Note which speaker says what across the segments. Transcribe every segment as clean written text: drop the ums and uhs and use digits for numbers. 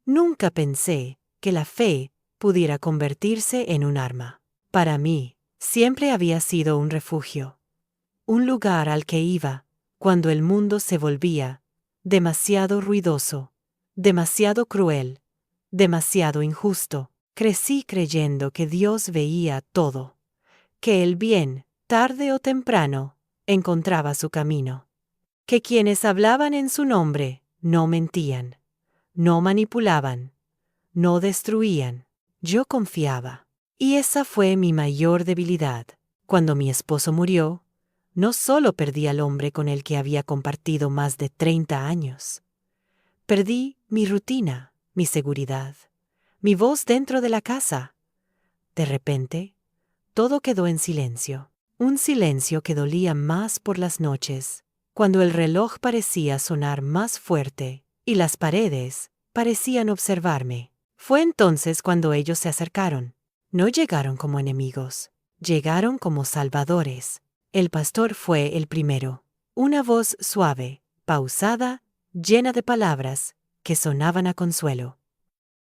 Speaker 1: Nunca pensé que la fe pudiera convertirse en un arma. Para mí, siempre había sido un refugio, un lugar al que iba cuando el mundo se volvía demasiado ruidoso, demasiado cruel, demasiado injusto. Crecí creyendo que Dios veía todo, que el bien, tarde o temprano, encontraba su camino, que quienes hablaban en su nombre no mentían, no manipulaban, no destruían. Yo confiaba. Y esa fue mi mayor debilidad. Cuando mi esposo murió, no solo perdí al hombre con el que había compartido más de 30 años. Perdí mi rutina, mi seguridad, mi voz dentro de la casa. De repente, todo quedó en silencio. Un silencio que dolía más por las noches, cuando el reloj parecía sonar más fuerte y las paredes parecían observarme. Fue entonces cuando ellos se acercaron. No llegaron como enemigos, llegaron como salvadores. El pastor fue el primero. Una voz suave, pausada, llena de palabras que sonaban a consuelo.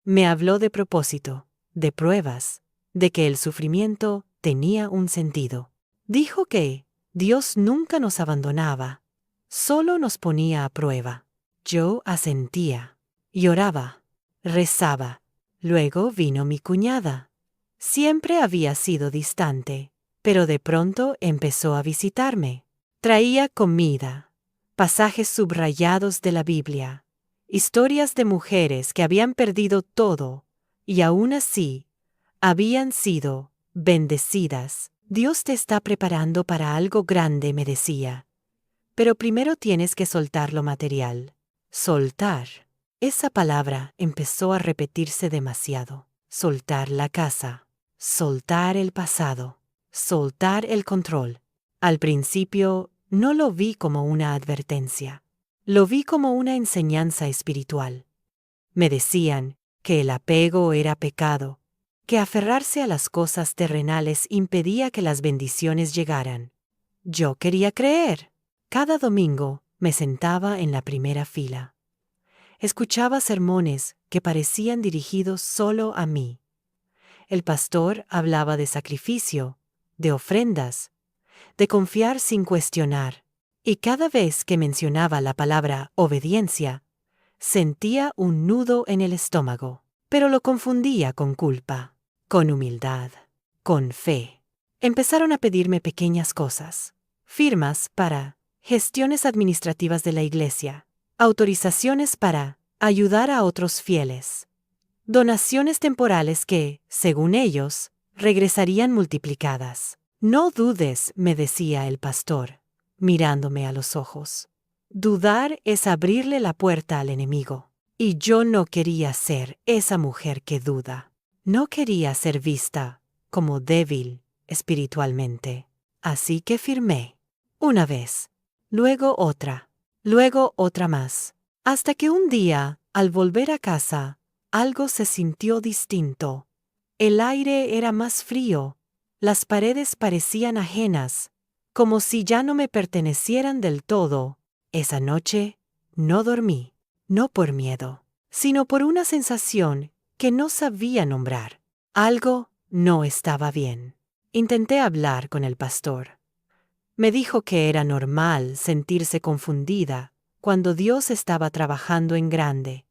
Speaker 1: Me habló de propósito, de pruebas, de que el sufrimiento tenía un sentido. Dijo que Dios nunca nos abandonaba, solo nos ponía a prueba. Yo asentía, lloraba, rezaba. Luego vino mi cuñada. Siempre había sido distante, pero de pronto empezó a visitarme. Traía comida, pasajes subrayados de la Biblia, historias de mujeres que habían perdido todo y aún así habían sido bendecidas. Dios te está preparando para algo grande, me decía. Pero primero tienes que soltar lo material. Soltar. Esa palabra empezó a repetirse demasiado. Soltar la casa. Soltar el pasado. Soltar el control. Al principio no lo vi como una advertencia. Lo vi como una enseñanza espiritual. Me decían que el apego era pecado, que aferrarse a las cosas terrenales impedía que las bendiciones llegaran. Yo quería creer. Cada domingo me sentaba en la primera fila. Escuchaba sermones que parecían dirigidos solo a mí. El pastor hablaba de sacrificio, de ofrendas, de confiar sin cuestionar, y cada vez que mencionaba la palabra obediencia, sentía un nudo en el estómago, pero lo confundía con culpa, con humildad, con fe. Empezaron a pedirme pequeñas cosas, firmas para gestiones administrativas de la iglesia, autorizaciones para ayudar a otros fieles, donaciones temporales que, según ellos, regresarían multiplicadas. No dudes, me decía el pastor, mirándome a los ojos. Dudar es abrirle la puerta al enemigo. Y yo no quería ser esa mujer que duda. No quería ser vista como débil espiritualmente. Así que firmé. Una vez, luego otra más. Hasta que un día, al volver a casa, algo se sintió distinto. El aire era más frío. Las paredes parecían ajenas, como si ya no me pertenecieran del todo. Esa noche no dormí, no por miedo, sino por una sensación que no sabía nombrar. Algo no estaba bien. Intenté hablar con el pastor. Me dijo que era normal sentirse confundida cuando Dios estaba trabajando en grande.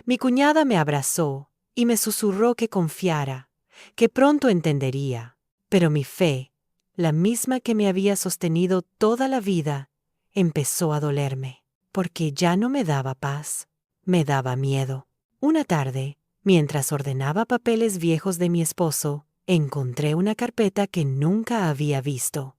Speaker 1: Mi cuñada me abrazó y me susurró que confiara, que pronto entendería. Pero mi fe, la misma que me había sostenido toda la vida, empezó a dolerme, porque ya no me daba paz, me daba miedo. Una tarde, mientras ordenaba papeles viejos de mi esposo, encontré una carpeta que nunca había visto.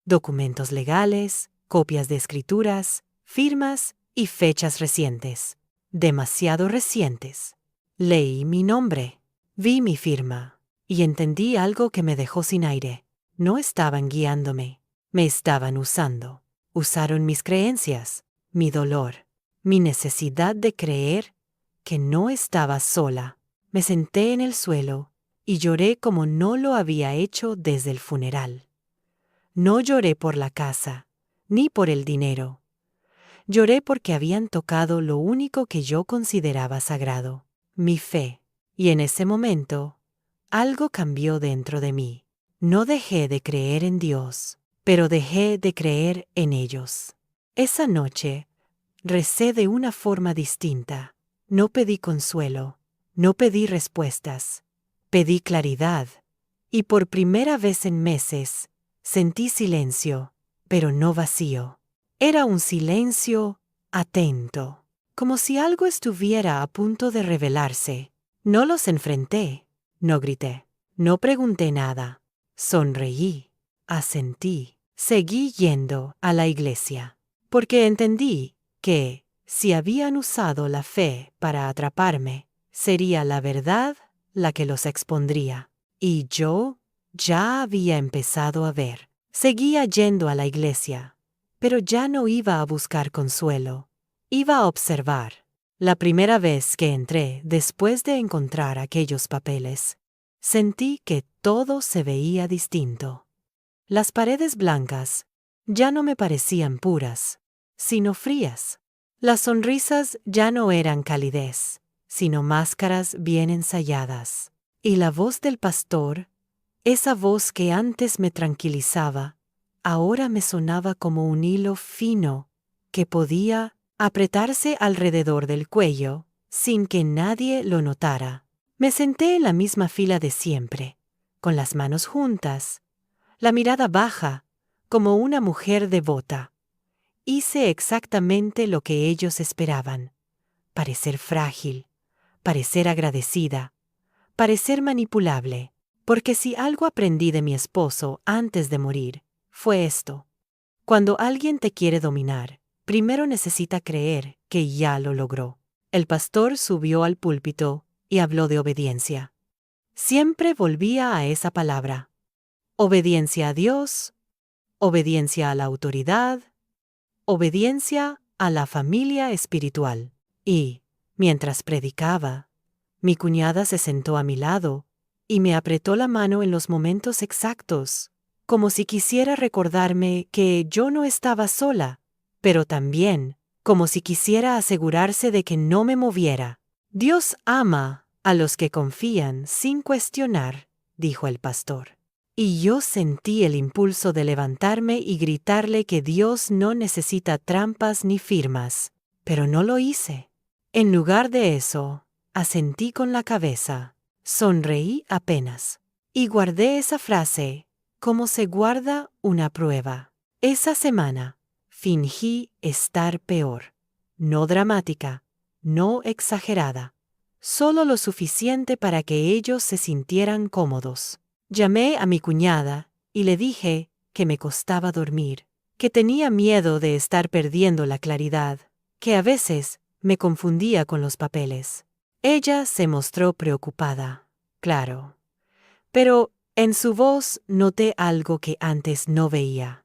Speaker 1: Documentos legales, copias de escrituras, firmas y fechas recientes. Demasiado recientes. Leí mi nombre, vi mi firma y entendí algo que me dejó sin aire. No estaban guiándome, me estaban usando. Usaron mis creencias, mi dolor, mi necesidad de creer que no estaba sola. Me senté en el suelo y lloré como no lo había hecho desde el funeral. No lloré por la casa, ni por el dinero. Lloré porque habían tocado lo único que yo consideraba sagrado. mi fe. Y en ese momento, algo cambió dentro de mí. No dejé de creer en Dios, pero dejé de creer en ellos. Esa noche, recé de una forma distinta. No pedí consuelo, no pedí respuestas, pedí claridad. Y por primera vez en meses, sentí silencio, pero no vacío. Era un silencio atento, como si algo estuviera a punto de revelarse. No los enfrenté, no grité, no pregunté nada. Sonreí, asentí, seguí yendo a la iglesia, porque entendí que, si habían usado la fe para atraparme, sería la verdad la que los expondría. Y yo ya había empezado a ver. Seguía yendo a la iglesia, pero ya no iba a buscar consuelo. Iba a observar. La primera vez que entré después de encontrar aquellos papeles, sentí que todo se veía distinto. Las paredes blancas ya no me parecían puras, sino frías. Las sonrisas ya no eran calidez, sino máscaras bien ensayadas. Y la voz del pastor, esa voz que antes me tranquilizaba, ahora me sonaba como un hilo fino que podía apretarse alrededor del cuello sin que nadie lo notara. Me senté en la misma fila de siempre, con las manos juntas, la mirada baja, como una mujer devota. Hice exactamente lo que ellos esperaban: parecer frágil, parecer agradecida, parecer manipulable, porque si algo aprendí de mi esposo antes de morir, fue esto: cuando alguien te quiere dominar, primero necesita creer que ya lo logró. El pastor subió al púlpito y habló de obediencia. Siempre volvía a esa palabra: obediencia a Dios, obediencia a la autoridad, obediencia a la familia espiritual. Y, mientras predicaba, mi cuñada se sentó a mi lado y me apretó la mano en los momentos exactos, como si quisiera recordarme que yo no estaba sola, pero también como si quisiera asegurarse de que no me moviera. Dios ama a los que confían sin cuestionar, dijo el pastor. Y yo sentí el impulso de levantarme y gritarle que Dios no necesita trampas ni firmas, pero no lo hice. En lugar de eso, asentí con la cabeza, sonreí apenas, y guardé esa frase como se guarda una prueba. Esa semana, fingí estar peor, no dramática, no exagerada, solo lo suficiente para que ellos se sintieran cómodos. Llamé a mi cuñada y le dije que me costaba dormir, que tenía miedo de estar perdiendo la claridad, que a veces me confundía con los papeles. Ella se mostró preocupada, claro, pero en su voz noté algo que antes no veía: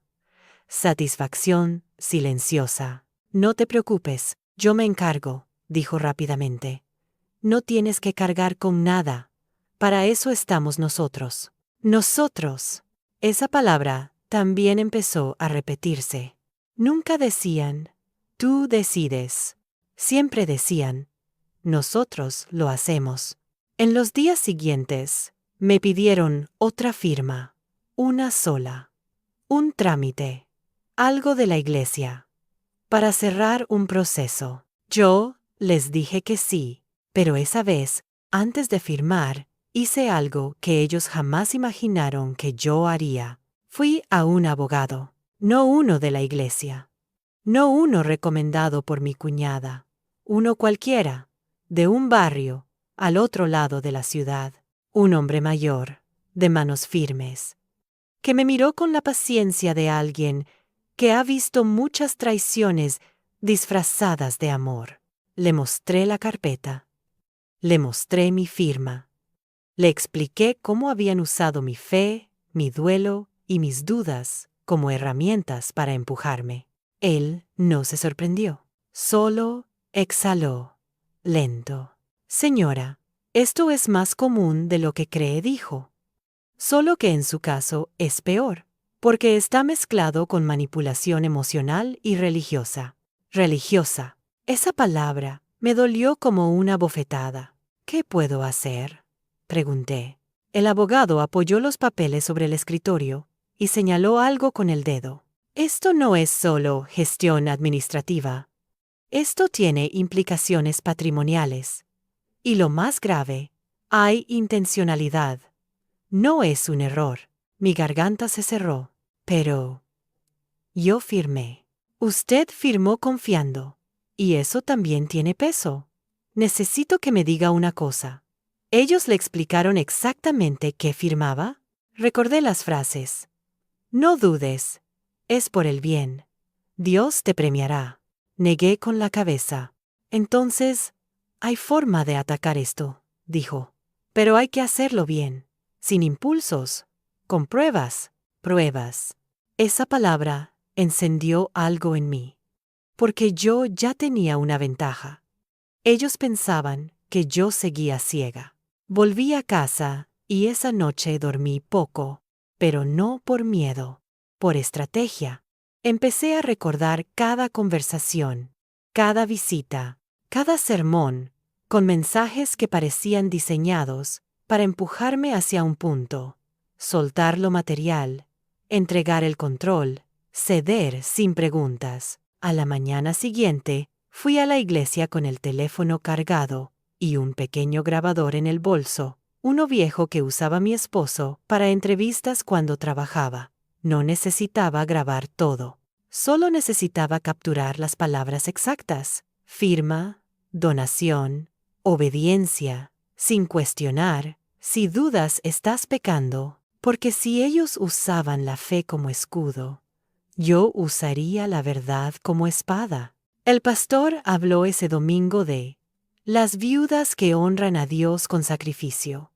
Speaker 1: satisfacción silenciosa. No te preocupes, yo me encargo, dijo rápidamente. No tienes que cargar con nada. Para eso estamos nosotros. Nosotros. Esa palabra también empezó a repetirse. Nunca decían, tú decides. Siempre decían, nosotros lo hacemos. En los días siguientes, me pidieron otra firma, una sola, un trámite, algo de la iglesia, para cerrar un proceso. Yo les dije que sí, pero esa vez, antes de firmar, hice algo que ellos jamás imaginaron que yo haría. Fui a un abogado, no uno de la iglesia, no uno recomendado por mi cuñada, uno cualquiera, de un barrio, al otro lado de la ciudad, un hombre mayor, de manos firmes, que me miró con la paciencia de alguien que ha visto muchas traiciones disfrazadas de amor. Le mostré la carpeta, le mostré mi firma, le expliqué cómo habían usado mi fe, mi duelo y mis dudas como herramientas para empujarme. Él no se sorprendió, solo exhaló, lento. Señora, esto es más común de lo que cree, dijo. Solo que en su caso es peor, porque está mezclado con manipulación emocional y religiosa. Religiosa. Esa palabra me dolió como una bofetada. ¿Qué puedo hacer?, pregunté. El abogado apoyó los papeles sobre el escritorio y señaló algo con el dedo. Esto no es solo gestión administrativa. Esto tiene implicaciones patrimoniales. Y lo más grave, hay intencionalidad. No es un error. Mi garganta se cerró. Pero yo firmé. Usted firmó confiando. Y eso también tiene peso. Necesito que me diga una cosa. ¿Ellos le explicaron exactamente qué firmaba? Recordé las frases. No dudes. Es por el bien. Dios te premiará. Negué con la cabeza. Entonces, hay forma de atacar esto, dijo. Pero hay que hacerlo bien. Sin impulsos. Con pruebas. Pruebas. Esa palabra encendió algo en mí. Porque yo ya tenía una ventaja. Ellos pensaban que yo seguía ciega. Volví a casa y esa noche dormí poco, pero no por miedo, por estrategia. Empecé a recordar cada conversación, cada visita, cada sermón, con mensajes que parecían diseñados para empujarme hacia un punto, soltar lo material, entregar el control, ceder sin preguntas. A la mañana siguiente, fui a la iglesia con el teléfono cargado y un pequeño grabador en el bolso, uno viejo que usaba mi esposo para entrevistas cuando trabajaba. No necesitaba grabar todo. Solo necesitaba capturar las palabras exactas: firma, donación, obediencia, sin cuestionar. Si dudas, estás pecando, porque si ellos usaban la fe como escudo, yo usaría la verdad como espada. El pastor habló ese domingo de las viudas que honran a Dios con sacrificio.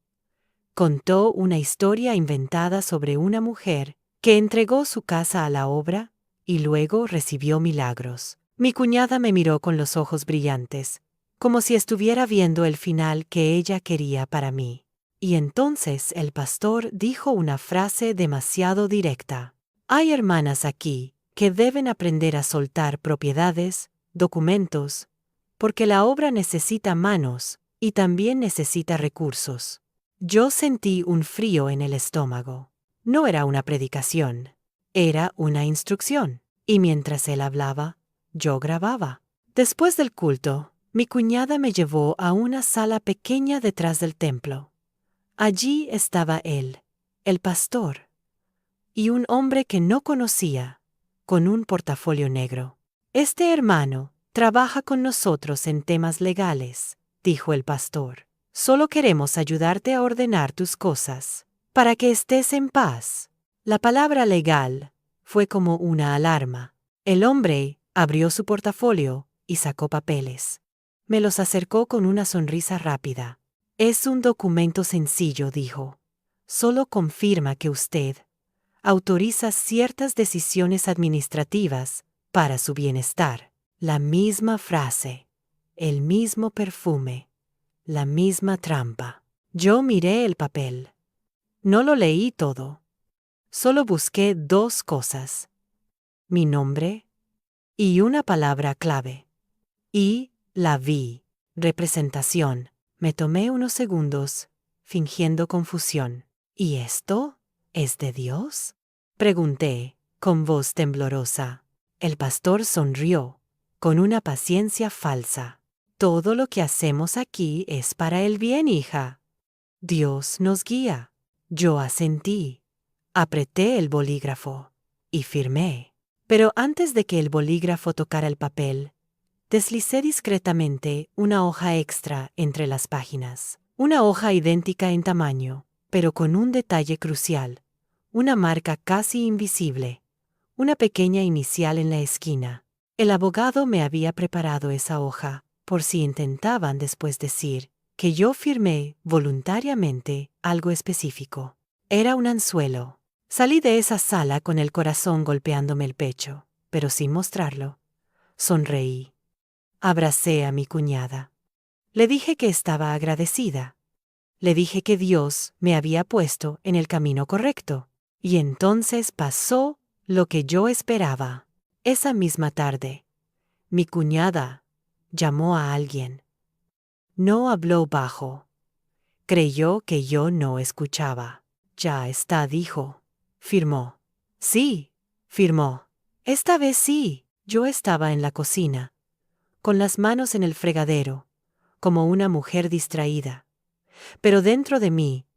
Speaker 1: Contó una historia inventada sobre una mujer que entregó su casa a la obra y luego recibió milagros. Mi cuñada me miró con los ojos brillantes, como si estuviera viendo el final que ella quería para mí. Y entonces el pastor dijo una frase demasiado directa. Hay hermanas aquí que deben aprender a soltar propiedades, documentos, porque la obra necesita manos y también necesita recursos. Yo sentí un frío en el estómago. No era una predicación, era una instrucción. Y mientras él hablaba, yo grababa. Después del culto, mi cuñada me llevó a una sala pequeña detrás del templo. Allí estaba él, el pastor, y un hombre que no conocía, con un portafolio negro. Este hermano trabaja con nosotros en temas legales, dijo el pastor. Solo queremos ayudarte a ordenar tus cosas, para que estés en paz. La palabra legal fue como una alarma. El hombre abrió su portafolio y sacó papeles. Me los acercó con una sonrisa rápida. Es un documento sencillo, dijo. Solo confirma que usted autoriza ciertas decisiones administrativas para su bienestar. La misma frase, el mismo perfume, la misma trampa. Yo miré el papel. No lo leí todo. Solo busqué dos cosas: mi nombre y una palabra clave. Y la vi. Representación. Me tomé unos segundos, fingiendo confusión. ¿Y esto es de Dios?, pregunté, con voz temblorosa. El pastor sonrió, con una paciencia falsa. Todo lo que hacemos aquí es para el bien, hija. Dios nos guía. Yo asentí. Apreté el bolígrafo y firmé. Pero antes de que el bolígrafo tocara el papel, deslicé discretamente una hoja extra entre las páginas. Una hoja idéntica en tamaño, pero con un detalle crucial. Una marca casi invisible. Una pequeña inicial en la esquina. El abogado me había preparado esa hoja, por si intentaban después decir que yo firmé voluntariamente algo específico. Era un anzuelo. Salí de esa sala con el corazón golpeándome el pecho, pero sin mostrarlo. Sonreí. Abracé a mi cuñada. Le dije que estaba agradecida. Le dije que Dios me había puesto en el camino correcto. Y entonces pasó lo que yo esperaba. Esa misma tarde, mi cuñada llamó a alguien. No habló bajo. Creyó que yo no escuchaba. Ya está, dijo. Firmó. Sí, firmó. Esta vez sí. Yo estaba en la cocina, con las manos en el fregadero, como una mujer distraída. Pero dentro de mí,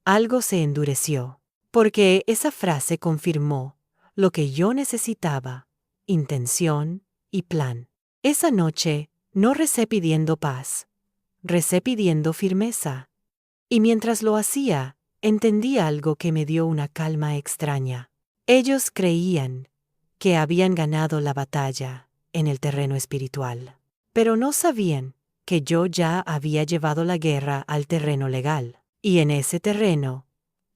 Speaker 1: algo se endureció, porque esa frase confirmó lo que yo necesitaba: intención y plan. Esa noche no recé pidiendo paz, recé pidiendo firmeza. Y mientras lo hacía, entendí algo que me dio una calma extraña. Ellos creían que habían ganado la batalla en el terreno espiritual, pero no sabían que yo ya había llevado la guerra al terreno legal. Y en ese terreno,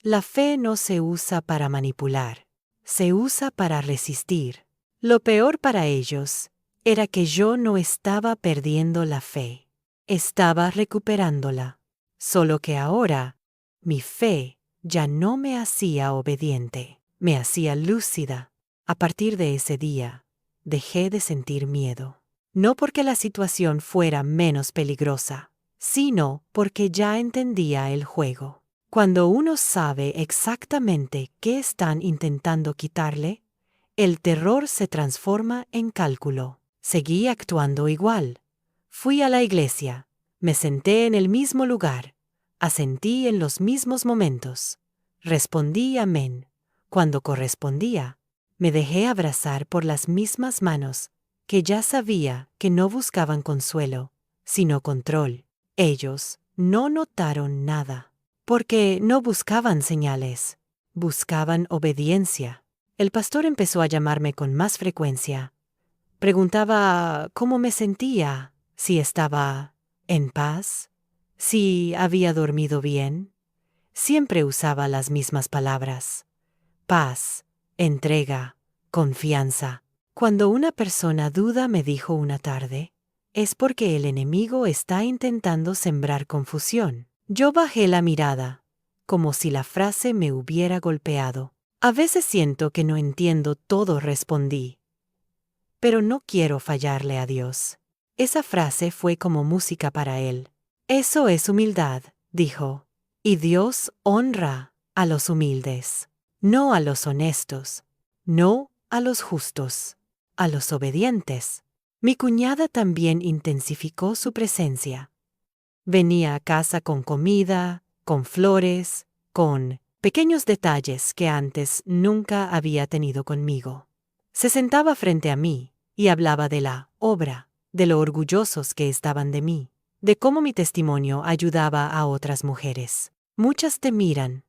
Speaker 1: la fe no se usa para manipular, se usa para resistir. Lo peor para ellos era que yo no estaba perdiendo la fe, estaba recuperándola. Solo que ahora, mi fe ya no me hacía obediente, me hacía lúcida. A partir de ese día, dejé de sentir miedo. No porque la situación fuera menos peligrosa, sino porque ya entendía el juego. Cuando uno sabe exactamente qué están intentando quitarle, el terror se transforma en cálculo. Seguí actuando igual. Fui a la iglesia, me senté en el mismo lugar, asentí en los mismos momentos, respondí amén cuando correspondía, me dejé abrazar por las mismas manos que ya sabía que no buscaban consuelo, sino control. Ellos no notaron nada, porque no buscaban señales, buscaban obediencia. El pastor empezó a llamarme con más frecuencia. Preguntaba cómo me sentía, si estaba en paz, si había dormido bien. Siempre usaba las mismas palabras: paz, entrega, confianza. Cuando una persona duda, me dijo una tarde, es porque el enemigo está intentando sembrar confusión. Yo bajé la mirada, como si la frase me hubiera golpeado. A veces siento que no entiendo todo, respondí. Pero no quiero fallarle a Dios. Esa frase fue como música para él. Eso es humildad, dijo. Y Dios honra a los humildes, no a los honestos, no a los justos, a los obedientes. Mi cuñada también intensificó su presencia. Venía a casa con comida, con flores, con pequeños detalles que antes nunca había tenido conmigo. Se sentaba frente a mí y hablaba de la obra, de lo orgullosos que estaban de mí, de cómo mi testimonio ayudaba a otras mujeres. Muchas te miran,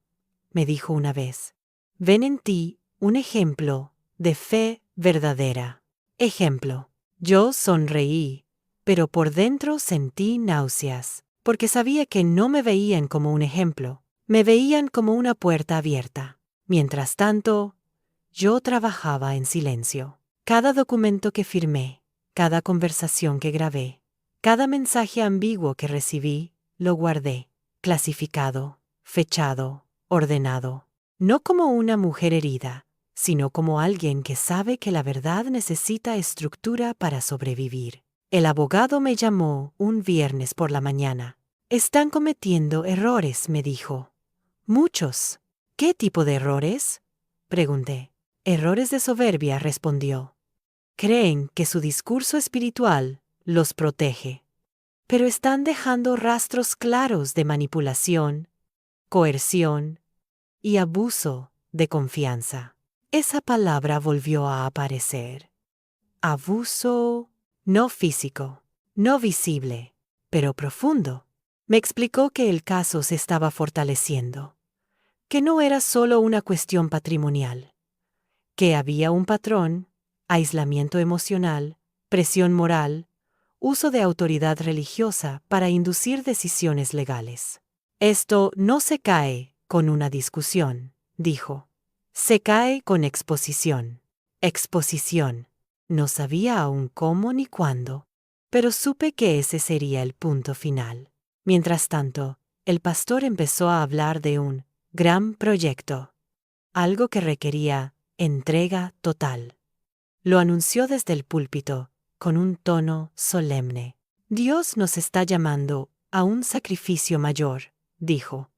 Speaker 1: me dijo una vez. Ven en ti un ejemplo de fe verdadera. Ejemplo. Yo sonreí, pero por dentro sentí náuseas, porque sabía que no me veían como un ejemplo, me veían como una puerta abierta. Mientras tanto, yo trabajaba en silencio. Cada documento que firmé, cada conversación que grabé, cada mensaje ambiguo que recibí, lo guardé, clasificado, fechado, ordenado. No como una mujer herida, sino como alguien que sabe que la verdad necesita estructura para sobrevivir. El abogado me llamó un viernes por la mañana. Están cometiendo errores, me dijo. Muchos. ¿Qué tipo de errores? Pregunté. Errores de soberbia, respondió. Creen que su discurso espiritual los protege, pero están dejando rastros claros de manipulación, coerción y abuso de confianza. Esa palabra volvió a aparecer. Abuso no físico, no visible, pero profundo. Me explicó que el caso se estaba fortaleciendo, que no era solo una cuestión patrimonial, que había un patrón: aislamiento emocional, presión moral, uso de autoridad religiosa para inducir decisiones legales. Esto no se cae con una discusión, dijo. Se cae con exposición. Exposición. No sabía aún cómo ni cuándo, pero supe que ese sería el punto final. Mientras tanto, el pastor empezó a hablar de un gran proyecto, algo que requería entrega total. Lo anunció desde el púlpito, con un tono solemne. Dios nos está llamando a un sacrificio mayor, dijo.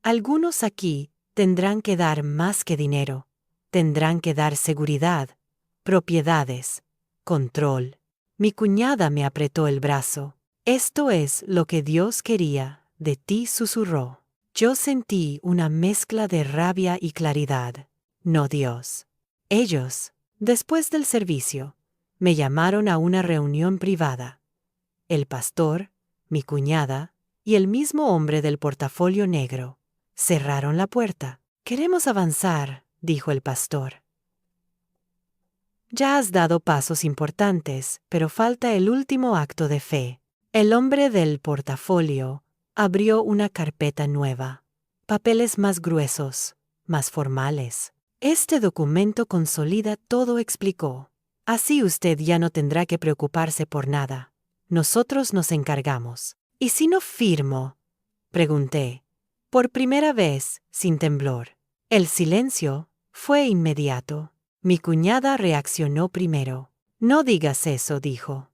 Speaker 1: Algunos aquí tendrán que dar más que dinero, tendrán que dar seguridad, propiedades, control. Mi cuñada me apretó el brazo. Esto es lo que Dios quería de ti, susurró. Yo sentí una mezcla de rabia y claridad. No Dios. Ellos, después del servicio, me llamaron a una reunión privada. El pastor, mi cuñada y el mismo hombre del portafolio negro cerraron la puerta. Queremos avanzar, dijo el pastor. Ya has dado pasos importantes, pero falta el último acto de fe. El hombre del portafolio abrió una carpeta nueva. Papeles más gruesos, más formales. Este documento consolida todo, explicó. Así usted ya no tendrá que preocuparse por nada. Nosotros nos encargamos. ¿Y si no firmo? Pregunté. Por primera vez, sin temblor. El silencio fue inmediato. Mi cuñada reaccionó primero. No digas eso, dijo.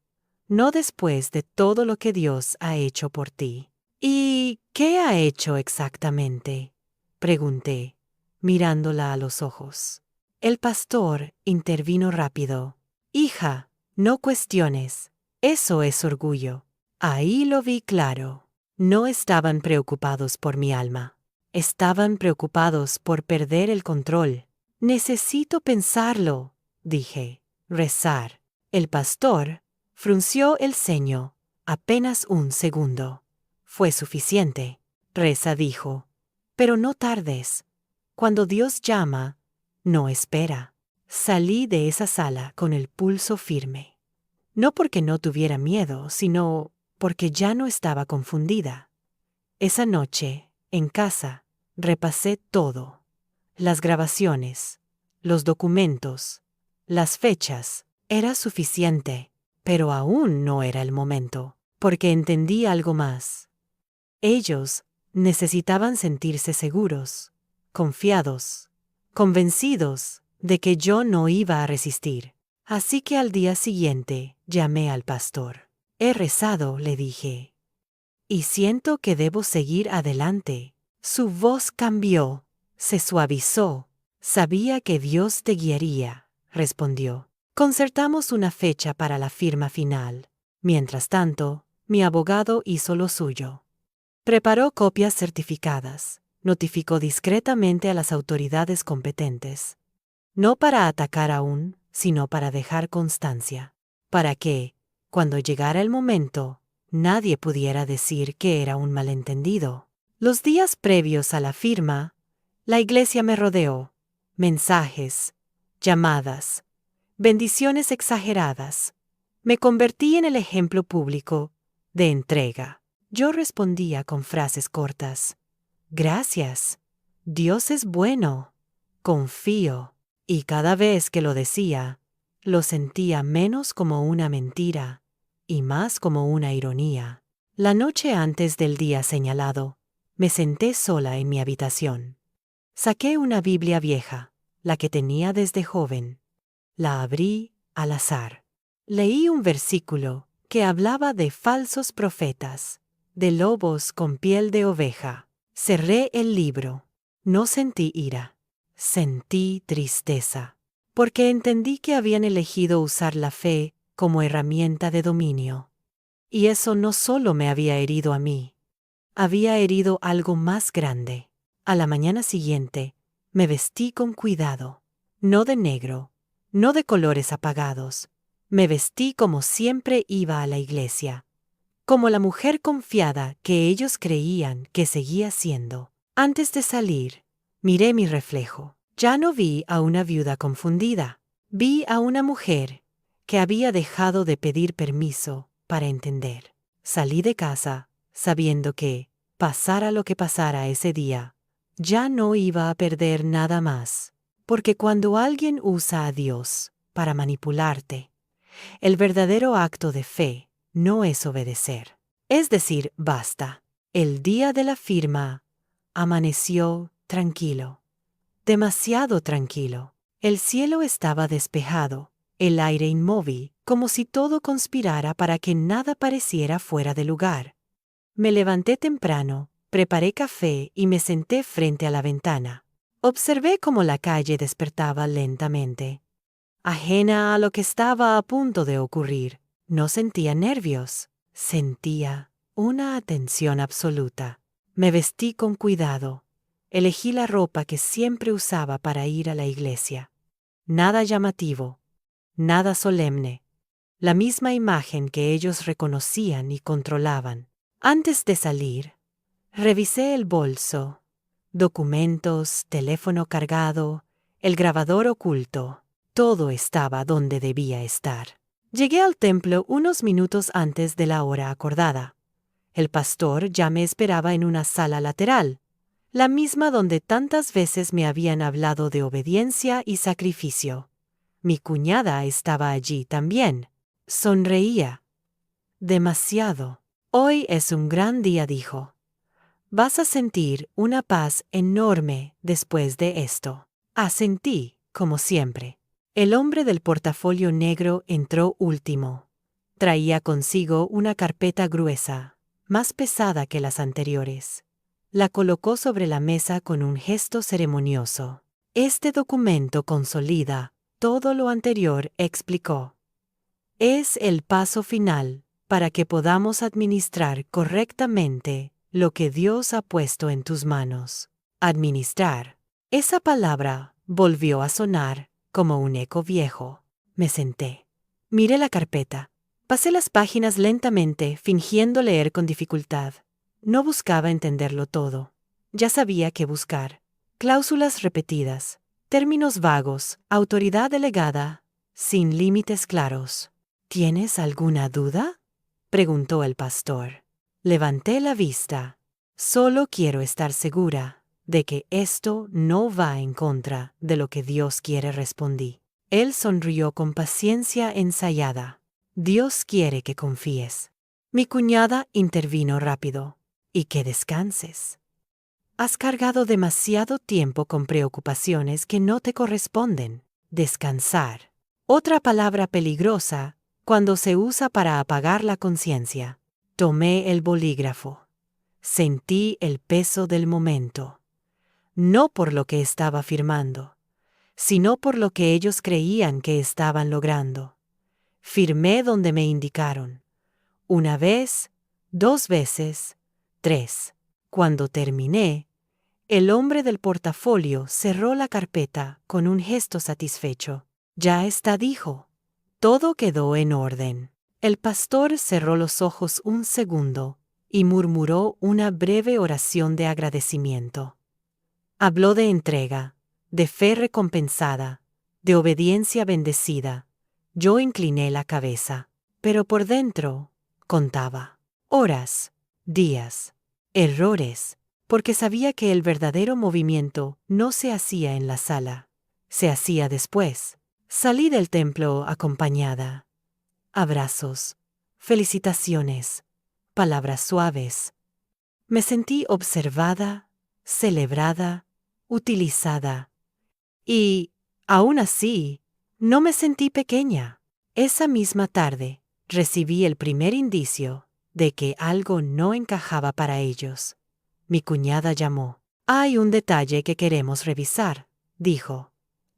Speaker 1: No después de todo lo que Dios ha hecho por ti. ¿Y qué ha hecho exactamente? Pregunté, mirándola a los ojos. El pastor intervino rápido. Hija, no cuestiones. Eso es orgullo. Ahí lo vi claro. No estaban preocupados por mi alma. Estaban preocupados por perder el control. Necesito pensarlo, dije. Rezar. El pastor frunció el ceño. Apenas un segundo. Fue suficiente. Reza, dijo. Pero no tardes. Cuando Dios llama, no espera. Salí de esa sala con el pulso firme. No porque no tuviera miedo, sino porque ya no estaba confundida. Esa noche, en casa, repasé todo. Las grabaciones, los documentos, las fechas. Era suficiente, pero aún no era el momento, porque entendí algo más. Ellos necesitaban sentirse seguros, confiados, convencidos de que yo no iba a resistir. Así que al día siguiente llamé al pastor. He rezado, le dije. Y siento que debo seguir adelante. Su voz cambió, se suavizó. Sabía que Dios te guiaría, respondió. Concertamos una fecha para la firma final. Mientras tanto, mi abogado hizo lo suyo. Preparó copias certificadas, notificó discretamente a las autoridades competentes. No para atacar aún, sino para dejar constancia. Para que, cuando llegara el momento, nadie pudiera decir que era un malentendido. Los días previos a la firma, la iglesia me rodeó. Mensajes, llamadas, bendiciones exageradas. Me convertí en el ejemplo público de entrega. Yo respondía con frases cortas. Gracias. Dios es bueno. Confío. Y cada vez que lo decía, lo sentía menos como una mentira y más como una ironía. La noche antes del día señalado, me senté sola en mi habitación. Saqué una Biblia vieja, la que tenía desde joven. La abrí al azar. Leí un versículo que hablaba de falsos profetas, de lobos con piel de oveja. Cerré el libro. No sentí ira. Sentí tristeza, porque entendí que habían elegido usar la fe como herramienta de dominio. Y eso no solo me había herido a mí, había herido algo más grande. A la mañana siguiente, me vestí con cuidado, no de negro, no de colores apagados. Me vestí como siempre iba a la iglesia, como la mujer confiada que ellos creían que seguía siendo. Antes de salir, miré mi reflejo. Ya no vi a una viuda confundida. Vi a una mujer que había dejado de pedir permiso para entender. Salí de casa sabiendo que, pasara lo que pasara ese día, ya no iba a perder nada más. Porque cuando alguien usa a Dios para manipularte, el verdadero acto de fe no es obedecer. Es decir, basta. El día de la firma amaneció tranquilo. Demasiado tranquilo. El cielo estaba despejado, el aire inmóvil, como si todo conspirara para que nada pareciera fuera de lugar. Me levanté temprano, preparé café y me senté frente a la ventana. Observé cómo la calle despertaba lentamente. Ajena a lo que estaba a punto de ocurrir, no sentía nervios, sentía una atención absoluta. Me vestí con cuidado. Elegí la ropa que siempre usaba para ir a la iglesia. Nada llamativo, nada solemne. La misma imagen que ellos reconocían y controlaban. Antes de salir, revisé el bolso, documentos, teléfono cargado, el grabador oculto. Todo estaba donde debía estar. Llegué al templo unos minutos antes de la hora acordada. El pastor ya me esperaba en una sala lateral, la misma donde tantas veces me habían hablado de obediencia y sacrificio. Mi cuñada estaba allí también. Sonreía. Demasiado. Hoy es un gran día, dijo. Vas a sentir una paz enorme después de esto. Asentí, como siempre. El hombre del portafolio negro entró último. Traía consigo una carpeta gruesa, más pesada que las anteriores. La colocó sobre la mesa con un gesto ceremonioso. Este documento consolida todo lo anterior, explicó. Es el paso final para que podamos administrar correctamente lo que Dios ha puesto en tus manos. Administrar. Esa palabra volvió a sonar como un eco viejo. Me senté. Miré la carpeta. Pasé las páginas lentamente, fingiendo leer con dificultad. No buscaba entenderlo todo. Ya sabía qué buscar. Cláusulas repetidas, términos vagos, autoridad delegada, sin límites claros. ¿Tienes alguna duda?, preguntó el pastor. Levanté la vista. Solo quiero estar segura de que esto no va en contra de lo que Dios quiere, respondí. Él sonrió con paciencia ensayada. Dios quiere que confíes. Mi cuñada intervino rápido. Y que descanses. Has cargado demasiado tiempo con preocupaciones que no te corresponden. Descansar. Otra palabra peligrosa cuando se usa para apagar la conciencia. Tomé el bolígrafo. Sentí el peso del momento. No por lo que estaba firmando, sino por lo que ellos creían que estaban logrando. Firmé donde me indicaron. Una vez, 2 veces, 3. Cuando terminé, el hombre del portafolio cerró la carpeta con un gesto satisfecho. Ya está, dijo. Todo quedó en orden. El pastor cerró los ojos un segundo y murmuró una breve oración de agradecimiento. Habló de entrega, de fe recompensada, de obediencia bendecida. Yo incliné la cabeza, pero por dentro contaba horas, días, errores, porque sabía que el verdadero movimiento no se hacía en la sala, se hacía después. Salí del templo acompañada. Abrazos, felicitaciones, palabras suaves. Me sentí observada, celebrada, utilizada. Y, aún así, no me sentí pequeña. Esa misma tarde, recibí el primer indicio de que algo no encajaba para ellos. Mi cuñada llamó. Hay un detalle que queremos revisar, dijo.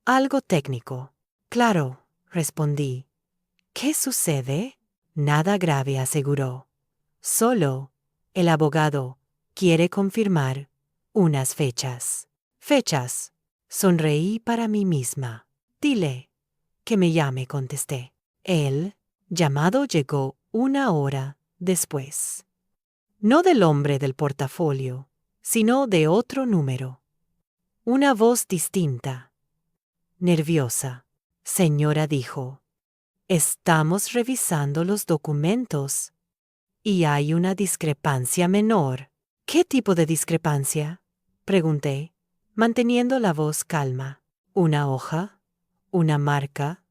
Speaker 1: Algo técnico. Claro, respondí. ¿Qué sucede? Nada grave, aseguró. Solo, el abogado quiere confirmar unas fechas. Fechas. Sonreí para mí misma. Dile que me llame, contesté. El llamado llegó 1 hora después. No del hombre del portafolio, sino de otro número. Una voz distinta. Nerviosa. Señora, dijo. Estamos revisando los documentos. Y hay una discrepancia menor. ¿Qué tipo de discrepancia?, pregunté, manteniendo la voz calma. ¿Una hoja? ¿Una marca?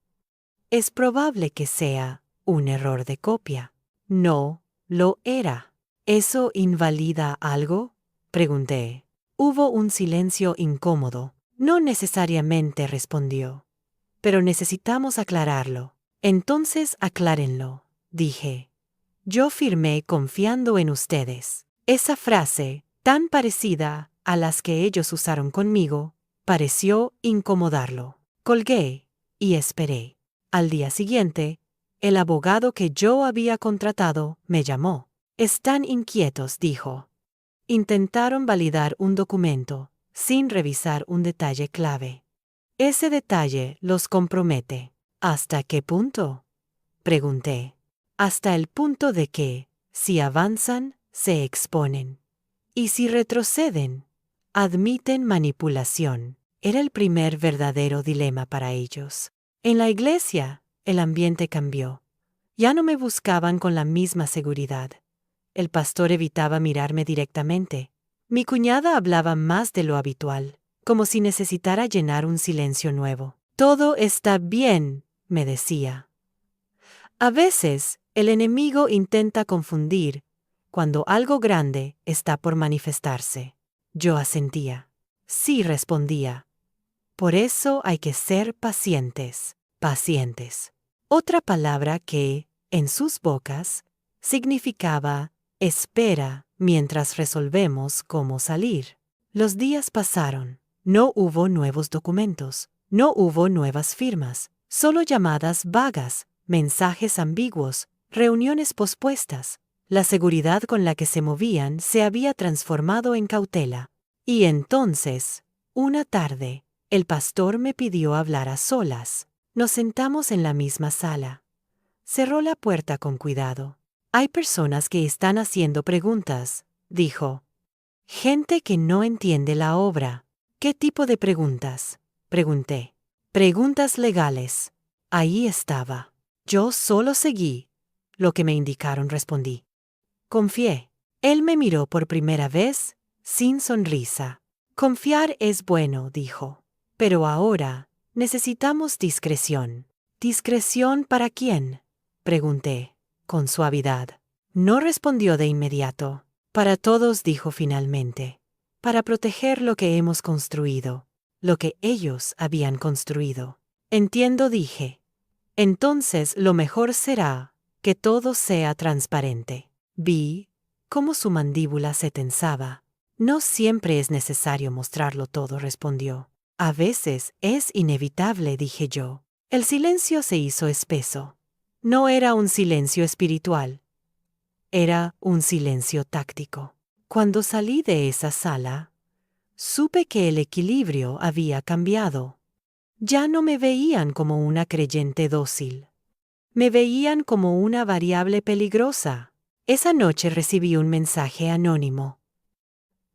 Speaker 1: Es probable que sea un error de copia. No, lo era. ¿Eso invalida algo?, pregunté. Hubo un silencio incómodo. No necesariamente, respondió. Pero necesitamos aclararlo. Entonces aclárenlo, dije. Yo firmé confiando en ustedes. Esa frase, tan parecida a las que ellos usaron conmigo, pareció incomodarlo. Colgué y esperé. Al día siguiente, el abogado que yo había contratado me llamó. Están inquietos, dijo. Intentaron validar un documento, sin revisar un detalle clave. Ese detalle los compromete. ¿Hasta qué punto? Pregunté. Hasta el punto de que, si avanzan, se exponen. Y si retroceden, admiten manipulación. Era el primer verdadero dilema para ellos. En la iglesia, el ambiente cambió. Ya no me buscaban con la misma seguridad. El pastor evitaba mirarme directamente. Mi cuñada hablaba más de lo habitual, como si necesitara llenar un silencio nuevo. Todo está bien, me decía. A veces, el enemigo intenta confundir cuando algo grande está por manifestarse. Yo asentía. Sí, respondía. Por eso hay que ser pacientes, pacientes. Otra palabra que, en sus bocas, significaba espera mientras resolvemos cómo salir. Los días pasaron. No hubo nuevos documentos, no hubo nuevas firmas, solo llamadas vagas, mensajes ambiguos, reuniones pospuestas. La seguridad con la que se movían se había transformado en cautela. Y entonces, una tarde, el pastor me pidió hablar a solas. Nos sentamos en la misma sala. Cerró la puerta con cuidado. Hay personas que están haciendo preguntas, dijo. Gente que no entiende la obra. ¿Qué tipo de preguntas? Pregunté. Preguntas legales. Ahí estaba. Yo solo seguí. Lo que me indicaron, respondí. Confié. Él me miró por primera vez, sin sonrisa. Confiar es bueno, dijo. Pero ahora necesitamos discreción. ¿Discreción para quién? Pregunté, con suavidad. No respondió de inmediato. Para todos, dijo finalmente. Para proteger lo que hemos construido, lo que ellos habían construido. Entiendo, dije. Entonces lo mejor será que todo sea transparente. Vi cómo su mandíbula se tensaba. No siempre es necesario mostrarlo todo, respondió. A veces es inevitable, dije yo. El silencio se hizo espeso. No era un silencio espiritual. Era un silencio táctico. Cuando salí de esa sala, supe que el equilibrio había cambiado. Ya no me veían como una creyente dócil. Me veían como una variable peligrosa. Esa noche recibí un mensaje anónimo.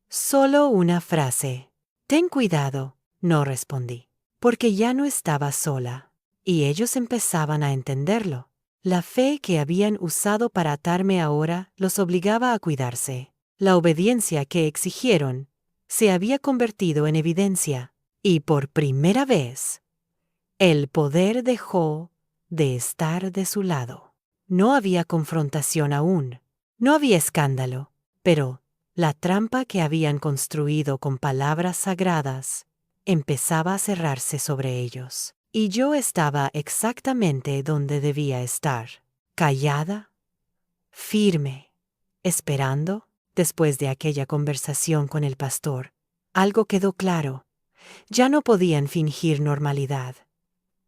Speaker 1: Solo una frase. Ten cuidado, no respondí, porque ya no estaba sola. Y ellos empezaban a entenderlo. La fe que habían usado para atarme ahora los obligaba a cuidarse. La obediencia que exigieron se había convertido en evidencia. Y por primera vez, el poder dejó de estar de su lado. No había confrontación aún. No había escándalo. Pero la trampa que habían construido con palabras sagradas empezaba a cerrarse sobre ellos. Y yo estaba exactamente donde debía estar, callada, firme, esperando. Después de aquella conversación con el pastor, algo quedó claro. Ya no podían fingir normalidad.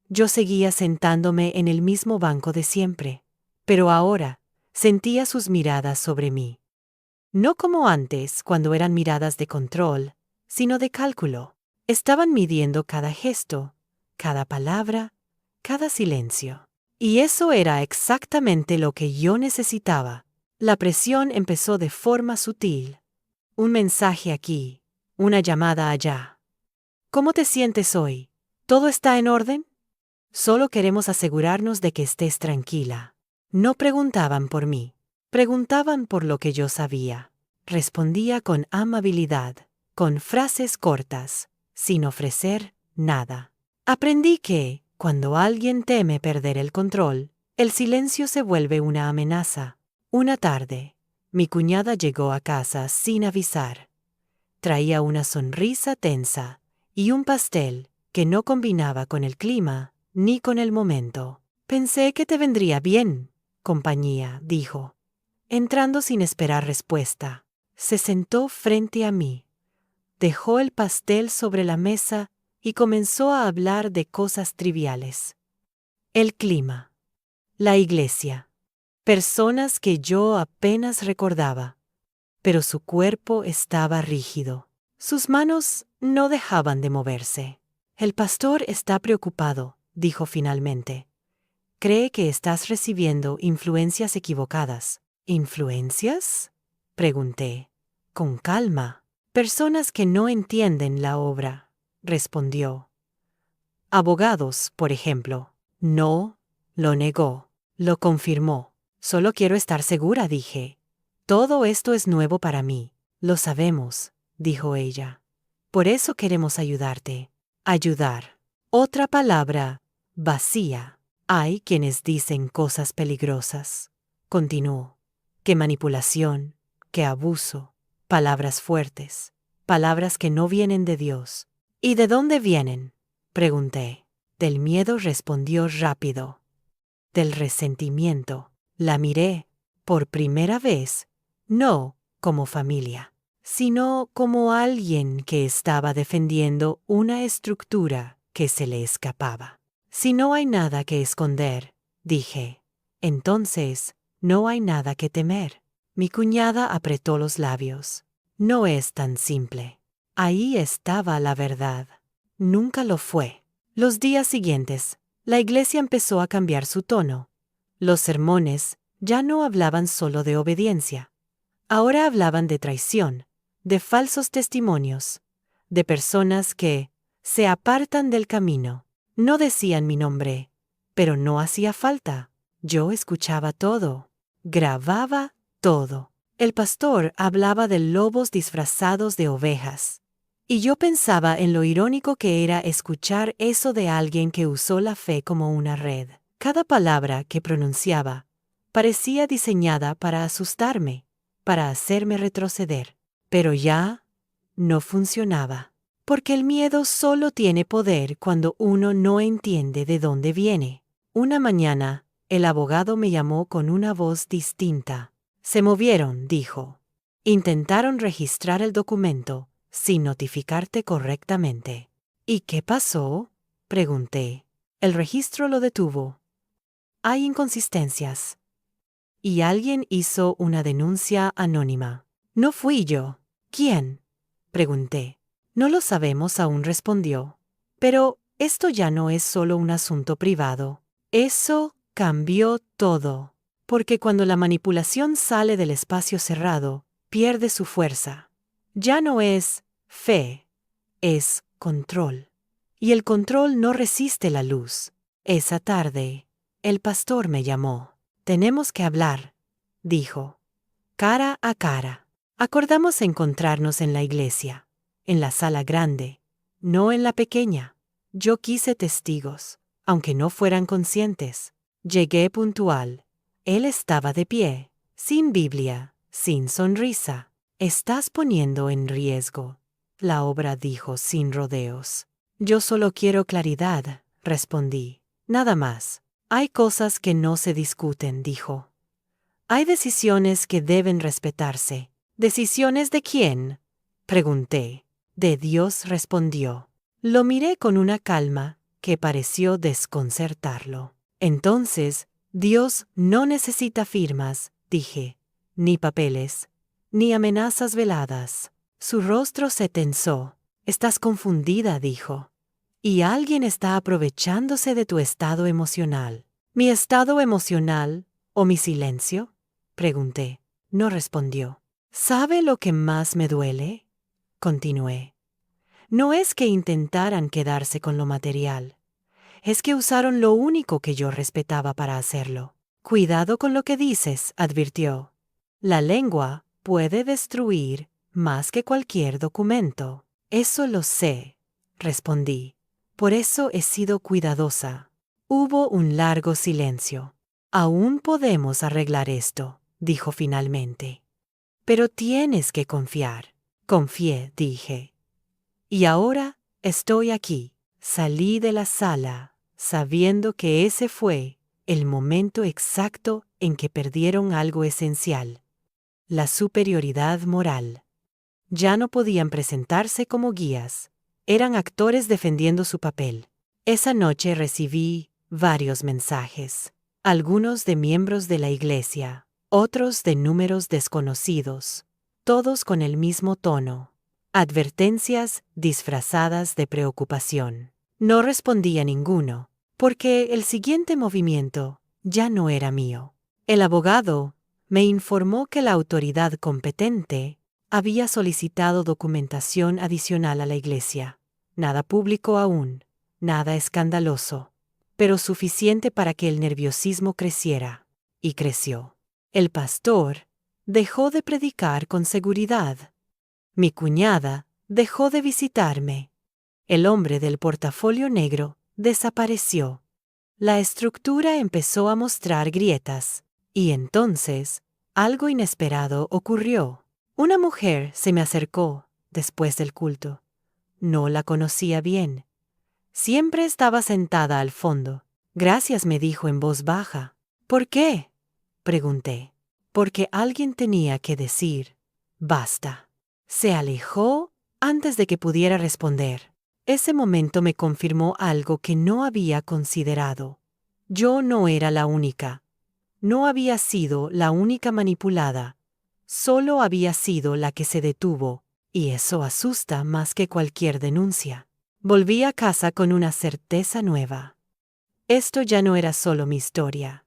Speaker 1: Yo seguía sentándome en el mismo banco de siempre, pero ahora sentía sus miradas sobre mí. No como antes, cuando eran miradas de control, sino de cálculo. Estaban midiendo cada gesto, cada palabra, cada silencio. Y eso era exactamente lo que yo necesitaba. La presión empezó de forma sutil. Un mensaje aquí, una llamada allá. ¿Cómo te sientes hoy? ¿Todo está en orden? Solo queremos asegurarnos de que estés tranquila. No preguntaban por mí. Preguntaban por lo que yo sabía. Respondía con amabilidad, con frases cortas, sin ofrecer nada. Aprendí que, cuando alguien teme perder el control, el silencio se vuelve una amenaza. Una tarde, mi cuñada llegó a casa sin avisar. Traía una sonrisa tensa y un pastel que no combinaba con el clima ni con el momento. Pensé que te vendría bien, compañía, dijo, entrando sin esperar respuesta. Se sentó frente a mí. Dejó el pastel sobre la mesa y comenzó a hablar de cosas triviales. El clima. La iglesia. Personas que yo apenas recordaba. Pero su cuerpo estaba rígido. Sus manos no dejaban de moverse. El pastor está preocupado, dijo finalmente. Cree que estás recibiendo influencias equivocadas. ¿Influencias? Pregunté. Con calma. Personas que no entienden la obra, respondió. Abogados, por ejemplo. No, lo negó. Lo confirmó. Solo quiero estar segura, dije. Todo esto es nuevo para mí. Lo sabemos, dijo ella. Por eso queremos ayudarte. Ayudar. Otra palabra, vacía. Hay quienes dicen cosas peligrosas. Continuó. Que manipulación, que abuso, palabras fuertes, palabras que no vienen de Dios. ¿Y de dónde vienen? Pregunté. Del miedo, respondió rápido. Del resentimiento. La miré, por primera vez, no como familia, sino como alguien que estaba defendiendo una estructura que se le escapaba. Si no hay nada que esconder, dije, entonces no hay nada que temer. Mi cuñada apretó los labios. No es tan simple. Ahí estaba la verdad. Nunca lo fue. Los días siguientes, la iglesia empezó a cambiar su tono. Los sermones ya no hablaban solo de obediencia. Ahora hablaban de traición, de falsos testimonios, de personas que se apartan del camino. No decían mi nombre, pero no hacía falta. Yo escuchaba todo, grababa todo. El pastor hablaba de lobos disfrazados de ovejas. Y yo pensaba en lo irónico que era escuchar eso de alguien que usó la fe como una red. Cada palabra que pronunciaba parecía diseñada para asustarme, para hacerme retroceder. Pero ya no funcionaba. Porque el miedo solo tiene poder cuando uno no entiende de dónde viene. Una mañana, el abogado me llamó con una voz distinta. Se movieron, dijo. Intentaron registrar el documento sin notificarte correctamente. ¿Y qué pasó? Pregunté. El registro lo detuvo. Hay inconsistencias. Y alguien hizo una denuncia anónima. No fui yo. ¿Quién? Pregunté. No lo sabemos aún, respondió. Pero esto ya no es solo un asunto privado. Eso cambió todo. Porque cuando la manipulación sale del espacio cerrado, pierde su fuerza. Ya no es fe, es control. Y el control no resiste la luz. Esa tarde, el pastor me llamó. Tenemos que hablar, dijo. Cara a cara. Acordamos encontrarnos en la iglesia, en la sala grande, no en la pequeña. Yo quise testigos, aunque no fueran conscientes. Llegué puntual. Él estaba de pie, sin Biblia, sin sonrisa. Estás poniendo en riesgo la obra, dijo sin rodeos. Yo solo quiero claridad, respondí. Nada más. Hay cosas que no se discuten, dijo. Hay decisiones que deben respetarse. ¿Decisiones de quién? Pregunté. De Dios, respondió. Lo miré con una calma que pareció desconcertarlo. Entonces, Dios no necesita firmas, dije, ni papeles, ni amenazas veladas. Su rostro se tensó. Estás confundida, dijo. Y alguien está aprovechándose de tu estado emocional. ¿Mi estado emocional o mi silencio? Pregunté. No respondió. ¿Sabe lo que más me duele? Continué. No es que intentaran quedarse con lo material. Es que usaron lo único que yo respetaba para hacerlo. Cuidado con lo que dices, advirtió. La lengua puede destruir más que cualquier documento. Eso lo sé, respondí. Por eso he sido cuidadosa. Hubo un largo silencio. Aún podemos arreglar esto, dijo finalmente. Pero tienes que confiar. Confié, dije. Y ahora estoy aquí. Salí de la sala, sabiendo que ese fue el momento exacto en que perdieron algo esencial: la superioridad moral. Ya no podían presentarse como guías. Eran actores defendiendo su papel. Esa noche recibí varios mensajes, algunos de miembros de la iglesia, otros de números desconocidos, todos con el mismo tono: advertencias disfrazadas de preocupación. No respondí a ninguno, porque el siguiente movimiento ya no era mío. El abogado me informó que la autoridad competente había solicitado documentación adicional a la iglesia. Nada público aún, nada escandaloso, pero suficiente para que el nerviosismo creciera. Y creció. El pastor dejó de predicar con seguridad. Mi cuñada dejó de visitarme. El hombre del portafolio negro desapareció. La estructura empezó a mostrar grietas. Y entonces, algo inesperado ocurrió. Una mujer se me acercó después del culto. No la conocía bien. Siempre estaba sentada al fondo. Gracias, me dijo en voz baja. ¿Por qué?, pregunté. Porque alguien tenía que decir: basta. Se alejó antes de que pudiera responder. Ese momento me confirmó algo que no había considerado. Yo no era la única. No había sido la única manipulada. Solo había sido la que se detuvo, y eso asusta más que cualquier denuncia. Volví a casa con una certeza nueva. Esto ya no era solo mi historia.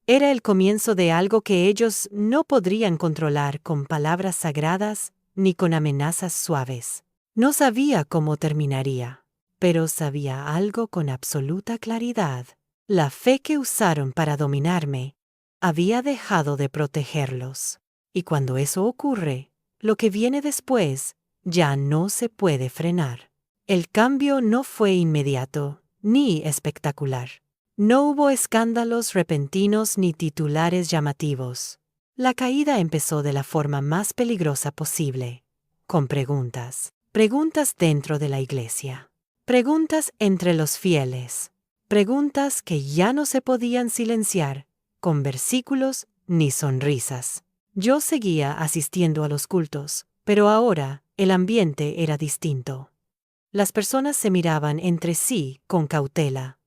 Speaker 1: Era el comienzo de algo que ellos no podrían controlar con palabras sagradas ni con amenazas suaves. No sabía cómo terminaría, pero sabía algo con absoluta claridad. La fe que usaron para dominarme había dejado de protegerlos. Y cuando eso ocurre, lo que viene después ya no se puede frenar. El cambio no fue inmediato ni espectacular. No hubo escándalos repentinos ni titulares llamativos. La caída empezó de la forma más peligrosa posible, con preguntas. Preguntas dentro de la iglesia. Preguntas entre los fieles. Preguntas que ya no se podían silenciar con versículos ni sonrisas. Yo seguía asistiendo a los cultos, pero ahora el ambiente era distinto. Las personas se miraban entre sí con cautela.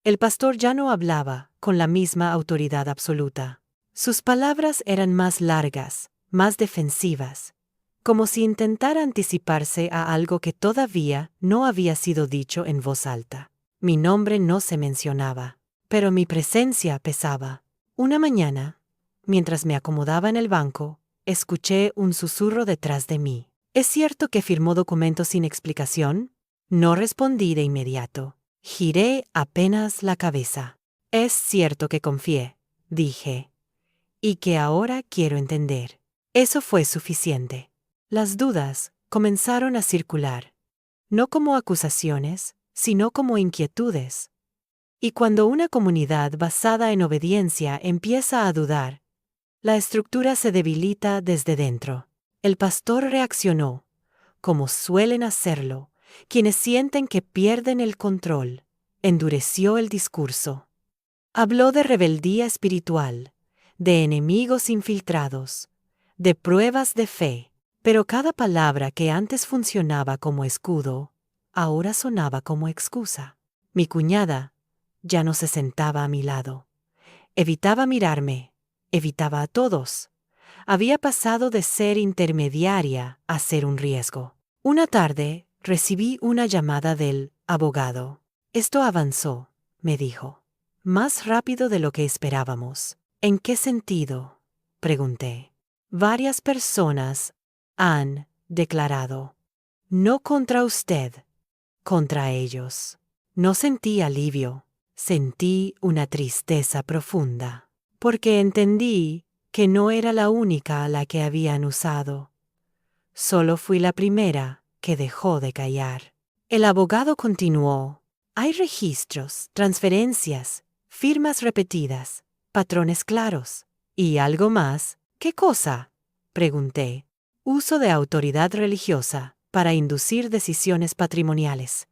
Speaker 1: El pastor ya no hablaba con la misma autoridad absoluta. Sus palabras eran más largas, más defensivas, como si intentara anticiparse a algo que todavía no había sido dicho en voz alta. Mi nombre no se mencionaba, pero mi presencia pesaba. Una mañana, mientras me acomodaba en el banco, escuché un susurro detrás de mí. ¿Es cierto que firmó documentos sin explicación? No respondí de inmediato. Giré apenas la cabeza. Es cierto que confié, dije, y que ahora quiero entender. Eso fue suficiente. Las dudas comenzaron a circular, no como acusaciones, sino como inquietudes. Y cuando una comunidad basada en obediencia empieza a dudar, la estructura se debilita desde dentro. El pastor reaccionó, como suelen hacerlo quienes sienten que pierden el control. Endureció el discurso. Habló de rebeldía espiritual, de enemigos infiltrados, de pruebas de fe, pero cada palabra que antes funcionaba como escudo, ahora sonaba como excusa. Mi cuñada ya no se sentaba a mi lado. Evitaba mirarme, evitaba a todos. Había pasado de ser intermediaria a ser un riesgo. Una tarde recibí una llamada del abogado. Esto avanzó, me dijo, más rápido de lo que esperábamos. ¿En qué sentido?, pregunté. Varias personas han declarado. No contra usted, contra ellos. No sentí alivio, sentí una tristeza profunda, porque entendí que no era la única a la que habían usado. Solo fui la primera que dejó de callar. El abogado continuó. Hay registros, transferencias, firmas repetidas, patrones claros. ¿Y algo más? ¿Qué cosa?, pregunté. Uso de autoridad religiosa para inducir decisiones patrimoniales.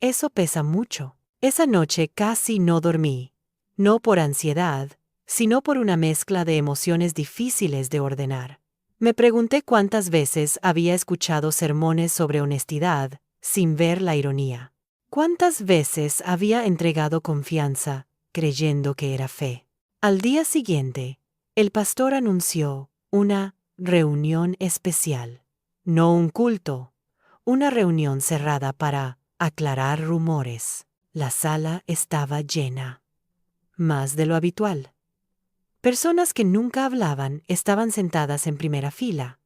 Speaker 1: Eso pesa mucho. Esa noche casi no dormí. no por ansiedad, sino por una mezcla de emociones difíciles de ordenar. Me pregunté cuántas veces había escuchado sermones sobre honestidad, sin ver la ironía. ¿Cuántas veces había entregado confianza, creyendo que era fe? Al día siguiente, el pastor anunció una reunión especial. No un culto, una reunión cerrada para aclarar rumores. La sala estaba llena. Más de lo habitual. Personas que nunca hablaban estaban sentadas en primera fila.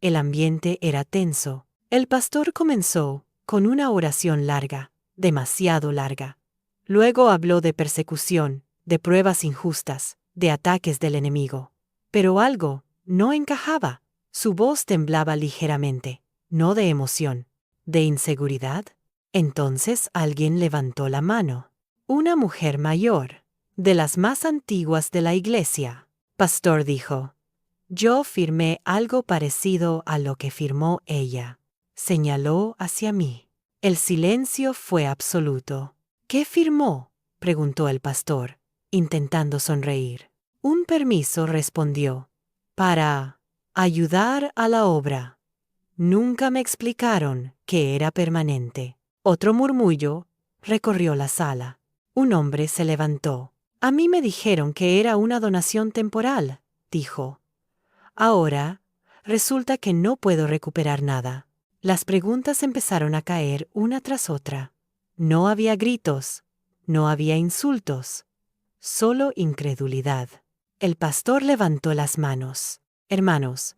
Speaker 1: El ambiente era tenso. El pastor comenzó con una oración larga, demasiado larga. Luego habló de persecución, de pruebas injustas, de ataques del enemigo. Pero algo no encajaba. Su voz temblaba ligeramente, no de emoción, de inseguridad. Entonces alguien levantó la mano. Una mujer mayor, de las más antiguas de la iglesia. Pastor dijo: yo firmé algo parecido a lo que firmó ella. Señaló hacia mí. El silencio fue absoluto. ¿Qué firmó?, preguntó el pastor, intentando sonreír. Un permiso, respondió, para ayudar a la obra. Nunca me explicaron que era permanente. Otro murmullo recorrió la sala. Un hombre se levantó. A mí me dijeron que era una donación temporal, dijo. Ahora, resulta que no puedo recuperar nada. Las preguntas empezaron a caer una tras otra. No había gritos, no había insultos, solo incredulidad. El pastor levantó las manos. Hermanos,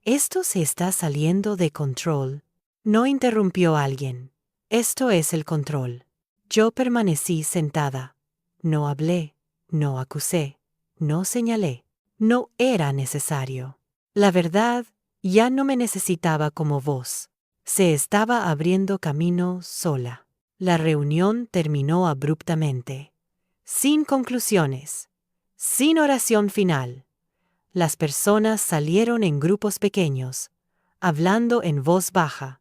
Speaker 1: esto se está saliendo de control. No interrumpió alguien. Esto es el control. Yo permanecí sentada. No hablé, no acusé, no señalé. No era necesario. La verdad ya no me necesitaba como voz. Se estaba abriendo camino sola. La reunión terminó abruptamente, sin conclusiones, sin oración final. Las personas salieron en grupos pequeños, hablando en voz baja.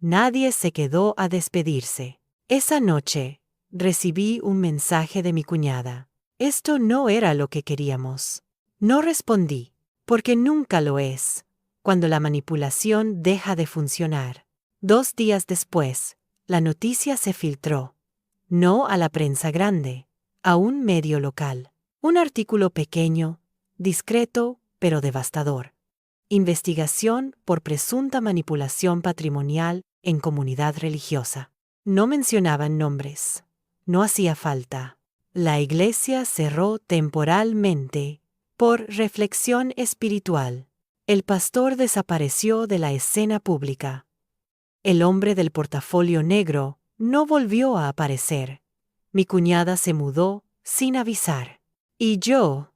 Speaker 1: Nadie se quedó a despedirse. Esa noche, recibí un mensaje de mi cuñada. Esto no era lo que queríamos. No respondí, porque nunca lo es, cuando la manipulación deja de funcionar. 2 días después, la noticia se filtró. No a la prensa grande, a un medio local. Un artículo pequeño, discreto, pero devastador. Investigación por presunta manipulación patrimonial en comunidad religiosa. No mencionaban nombres. No hacía falta. La iglesia cerró temporalmente por reflexión espiritual. El pastor desapareció de la escena pública. El hombre del portafolio negro no volvió a aparecer. Mi cuñada se mudó sin avisar. Y yo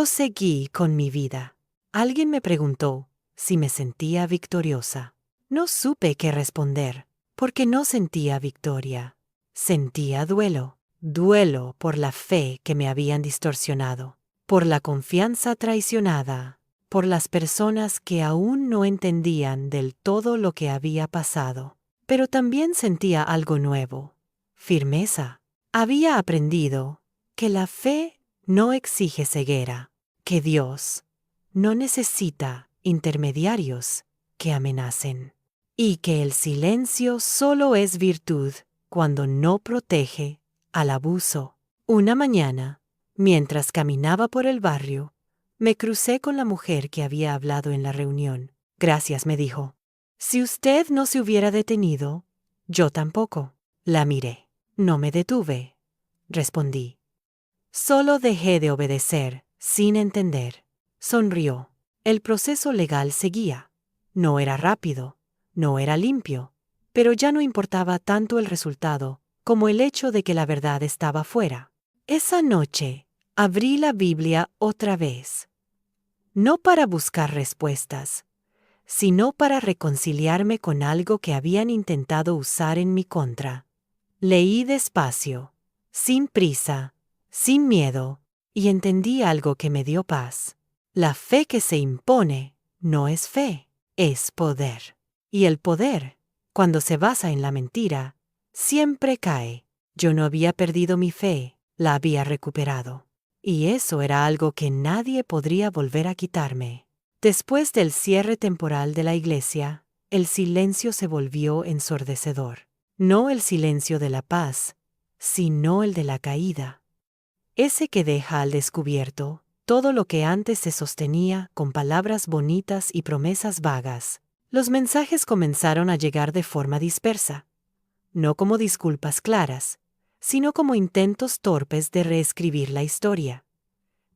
Speaker 1: seguí con mi vida. Alguien me preguntó si me sentía victoriosa. No supe qué responder, porque no sentía victoria. Sentía duelo. Duelo por la fe que me habían distorsionado, por la confianza traicionada, por las personas que aún no entendían del todo lo que había pasado. Pero también sentía algo nuevo: firmeza. Había aprendido que la fe no exige ceguera, que Dios no necesita intermediarios que amenacen, y que el silencio solo es virtud cuando no protege al abuso. Una mañana, mientras caminaba por el barrio, me crucé con la mujer que había hablado en la reunión. Gracias, me dijo. Si usted no se hubiera detenido, yo tampoco. La miré. No me detuve, respondí. Solo dejé de obedecer, sin entender. Sonrió. El proceso legal seguía. No era rápido, no era limpio, pero ya no importaba tanto el resultado como el hecho de que la verdad estaba fuera. Esa noche, abrí la Biblia otra vez. No para buscar respuestas, sino para reconciliarme con algo que habían intentado usar en mi contra. Leí despacio, sin prisa, sin miedo, y entendí algo que me dio paz. La fe que se impone no es fe, es poder. Y el poder, cuando se basa en la mentira, siempre cae. Yo no había perdido mi fe, la había recuperado. Y eso era algo que nadie podría volver a quitarme. Después del cierre temporal de la iglesia, el silencio se volvió ensordecedor. No el silencio de la paz, sino el de la caída. Ese que deja al descubierto todo lo que antes se sostenía con palabras bonitas y promesas vagas. Los mensajes comenzaron a llegar de forma dispersa, no como disculpas claras, sino como intentos torpes de reescribir la historia.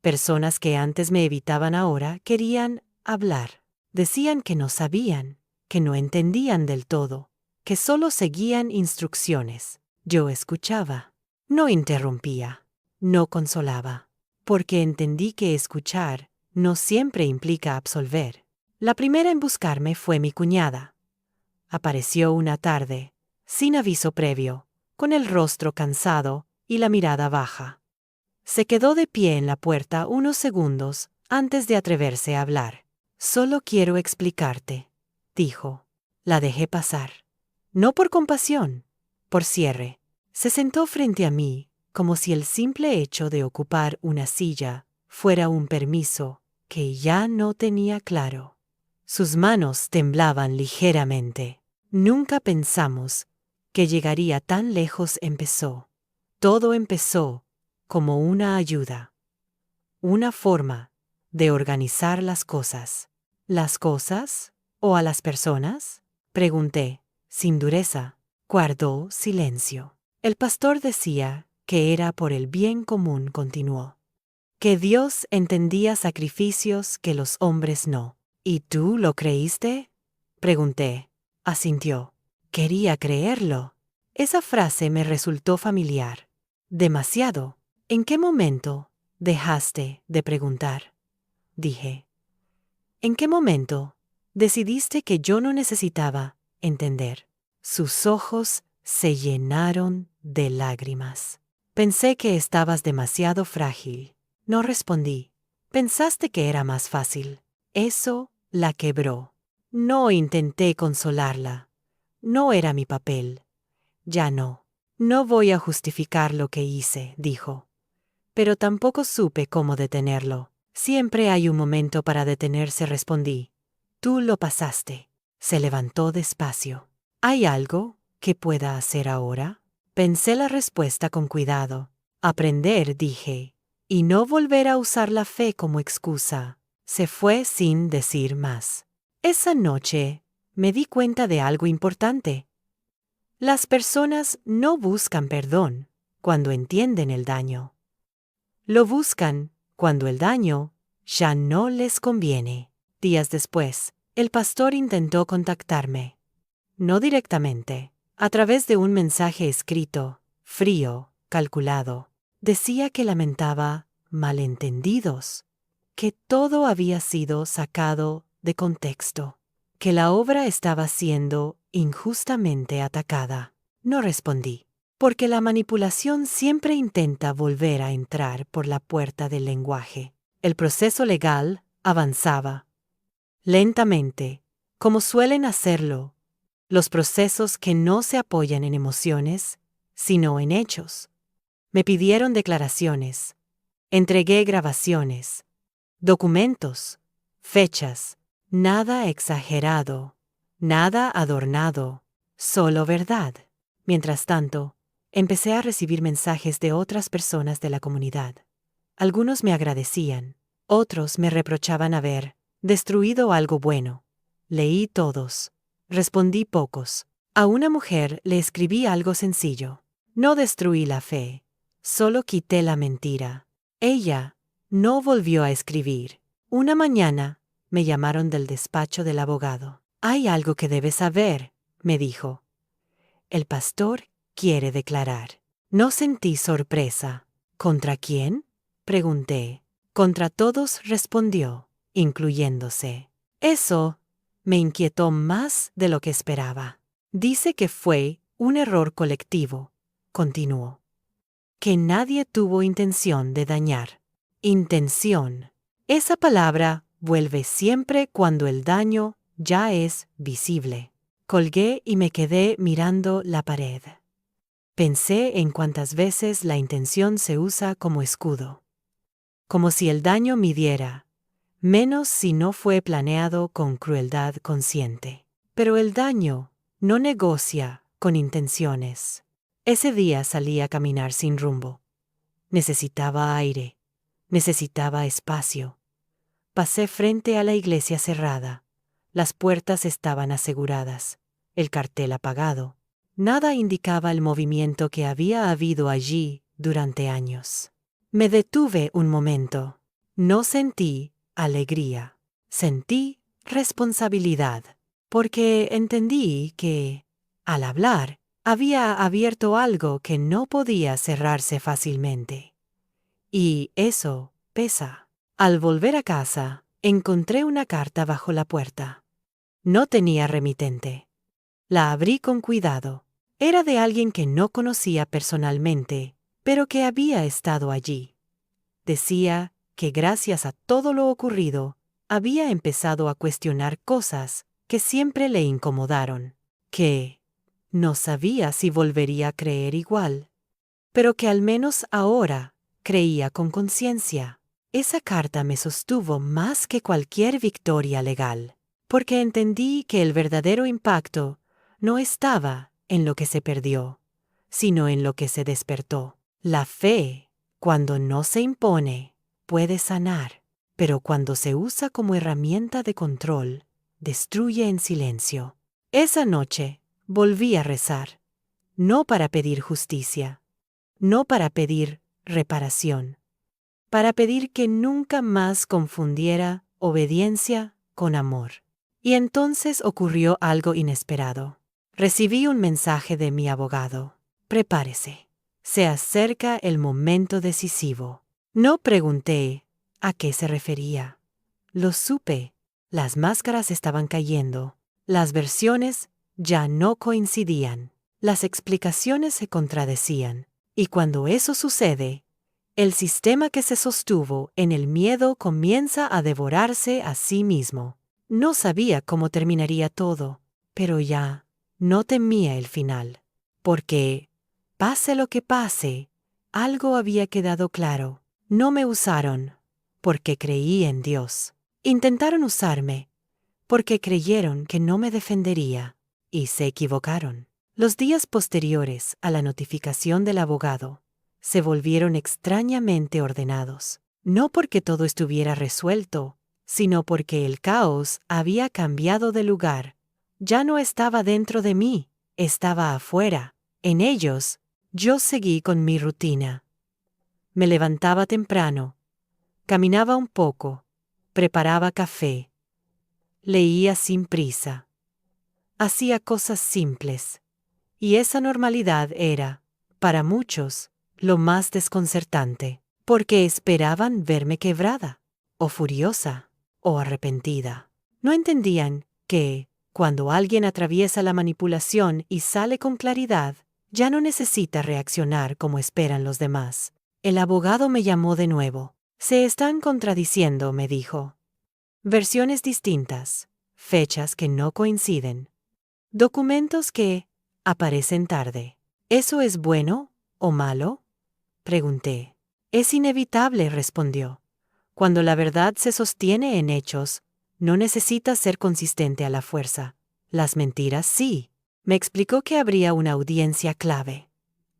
Speaker 1: Personas que antes me evitaban ahora querían hablar. Decían que no sabían, que no entendían del todo, que solo seguían instrucciones. Yo escuchaba. No interrumpía. No consolaba. Porque entendí que escuchar no siempre implica absolver. La primera en buscarme fue mi cuñada. Apareció una tarde, sin aviso previo, con el rostro cansado y la mirada baja. Se quedó de pie en la puerta unos segundos antes de atreverse a hablar. «Solo quiero explicarte», dijo. La dejé pasar. No por compasión, por cierre. Se sentó frente a mí, como si el simple hecho de ocupar una silla fuera un permiso que ya no tenía claro. Sus manos temblaban ligeramente. «Nunca pensamos que llegaría tan lejos», empezó. «Todo empezó como una ayuda, una forma de organizar las cosas». «¿Las cosas? ¿O a las personas?», pregunté, sin dureza. Guardó silencio. «El pastor decía que era por el bien común», continuó. «Que Dios entendía sacrificios que los hombres no». «¿Y tú lo creíste?», pregunté. Asintió. Quería creerlo. Esa frase me resultó familiar. Demasiado. «¿En qué momento dejaste de preguntar?», dije. «¿En qué momento decidiste que yo no necesitaba entender?». Sus ojos se llenaron de lágrimas. «Pensé que estabas demasiado frágil». No respondí. «Pensaste que era más fácil». Eso la quebró. No intenté consolarla. No era mi papel. «Ya no. No voy a justificar lo que hice», dijo. Pero tampoco supe cómo detenerlo. «Siempre hay un momento para detenerse», respondí. «Tú lo pasaste». Se levantó despacio. «¿Hay algo que pueda hacer ahora?». Pensé la respuesta con cuidado. «Aprender», dije, «y no volver a usar la fe como excusa». Se fue sin decir más. Esa noche me di cuenta de algo importante. Las personas no buscan perdón cuando entienden el daño. Lo buscan cuando el daño ya no les conviene. Días después, el pastor intentó contactarme. No directamente, a través de un mensaje escrito, frío, calculado. Decía que lamentaba malentendidos, que todo había sido sacado de contexto, que la obra estaba siendo injustamente atacada. No respondí, porque la manipulación siempre intenta volver a entrar por la puerta del lenguaje. El proceso legal avanzaba. Lentamente, como suelen hacerlo los procesos que no se apoyan en emociones, sino en hechos. Me pidieron declaraciones. Entregué grabaciones, documentos, fechas, nada exagerado, nada adornado, solo verdad. Mientras tanto, empecé a recibir mensajes de otras personas de la comunidad. Algunos me agradecían, otros me reprochaban haber destruido algo bueno. Leí todos. Respondí pocos. A una mujer le escribí algo sencillo. No destruí la fe, solo quité la mentira. Ella no volvió a escribir. Una mañana me llamaron del despacho del abogado. «Hay algo que debes saber», me dijo. «El pastor quiere declarar». No sentí sorpresa. «¿Contra quién?», pregunté. «Contra todos», respondió, incluyéndose. Eso me inquietó más de lo que esperaba. «Dice que fue un error colectivo», continuó. «Que nadie tuvo intención de dañar». Intención. Esa palabra vuelve siempre cuando el daño ya es visible. Colgué y me quedé mirando la pared. Pensé en cuántas veces la intención se usa como escudo. Como si el daño midiera, menos si no fue planeado con crueldad consciente. Pero el daño no negocia con intenciones. Ese día salí a caminar sin rumbo. Necesitaba aire. Necesitaba espacio. Pasé frente a la iglesia cerrada. Las puertas estaban aseguradas. El cartel apagado. Nada indicaba el movimiento que había habido allí durante años. Me detuve un momento. No sentí alegría. Sentí responsabilidad. Porque entendí que, al hablar, había abierto algo que no podía cerrarse fácilmente. Y eso pesa. Al volver a casa, encontré una carta bajo la puerta. No tenía remitente. La abrí con cuidado. Era de alguien que no conocía personalmente, pero que había estado allí. Decía que gracias a todo lo ocurrido, había empezado a cuestionar cosas que siempre le incomodaron, que no sabía si volvería a creer igual, pero que al menos ahora creía con conciencia. Esa carta me sostuvo más que cualquier victoria legal, porque entendí que el verdadero impacto no estaba en lo que se perdió, sino en lo que se despertó. La fe, cuando no se impone, puede sanar, pero cuando se usa como herramienta de control, destruye en silencio. Esa noche volví a rezar, no para pedir justicia, no para pedir reparación, para pedir que nunca más confundiera obediencia con amor. Y entonces ocurrió algo inesperado. Recibí un mensaje de mi abogado. Prepárese. Se acerca el momento decisivo. No pregunté a qué se refería. Lo supe. Las máscaras estaban cayendo. Las versiones ya no coincidían. Las explicaciones se contradecían. Y cuando eso sucede, el sistema que se sostuvo en el miedo comienza a devorarse a sí mismo. No sabía cómo terminaría todo, pero ya no temía el final. Porque, pase lo que pase, algo había quedado claro. No me usaron porque creí en Dios. Intentaron usarme porque creyeron que no me defendería, y se equivocaron. Los días posteriores a la notificación del abogado se volvieron extrañamente ordenados, no porque todo estuviera resuelto, sino porque el caos había cambiado de lugar. Ya no estaba dentro de mí, estaba afuera, en ellos. Yo seguí con mi rutina. Me levantaba temprano, caminaba un poco, preparaba café, leía sin prisa. Hacía cosas simples. Y esa normalidad era, para muchos, lo más desconcertante, porque esperaban verme quebrada, o furiosa, o arrepentida. No entendían que, cuando alguien atraviesa la manipulación y sale con claridad, ya no necesita reaccionar como esperan los demás. El abogado me llamó de nuevo. Se están contradiciendo, me dijo. Versiones distintas, fechas que no coinciden, documentos que aparecen tarde. ¿Eso es bueno o malo? Pregunté. Es inevitable, respondió. Cuando la verdad se sostiene en hechos, no necesita ser consistente a la fuerza. Las mentiras sí. Me explicó que habría una audiencia clave.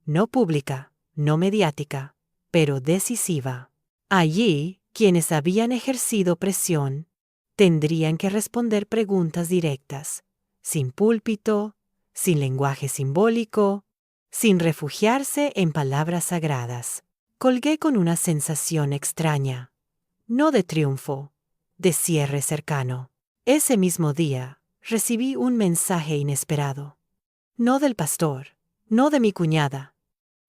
Speaker 1: No pública, no mediática, pero decisiva. Allí, quienes habían ejercido presión tendrían que responder preguntas directas, sin púlpito, sin lenguaje simbólico, sin refugiarse en palabras sagradas. Colgué con una sensación extraña, no de triunfo, de cierre cercano. Ese mismo día, recibí un mensaje inesperado. No del pastor, no de mi cuñada,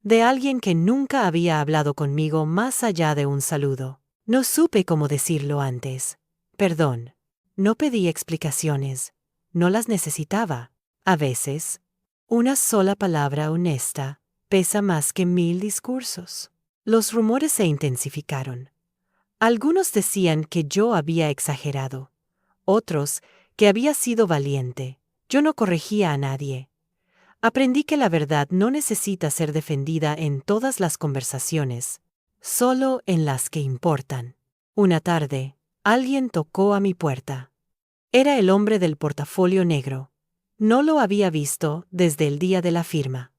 Speaker 1: de alguien que nunca había hablado conmigo más allá de un saludo. No supe cómo decirlo antes. Perdón. No pedí explicaciones. No las necesitaba. A veces, una sola palabra honesta pesa más que 1000 discursos. Los rumores se intensificaron. Algunos decían que yo había exagerado. Otros, que había sido valiente. Yo no corregía a nadie. Aprendí que la verdad no necesita ser defendida en todas las conversaciones, solo en las que importan. Una tarde, alguien tocó a mi puerta. Era el hombre del portafolio negro. No lo había visto desde el día de la firma.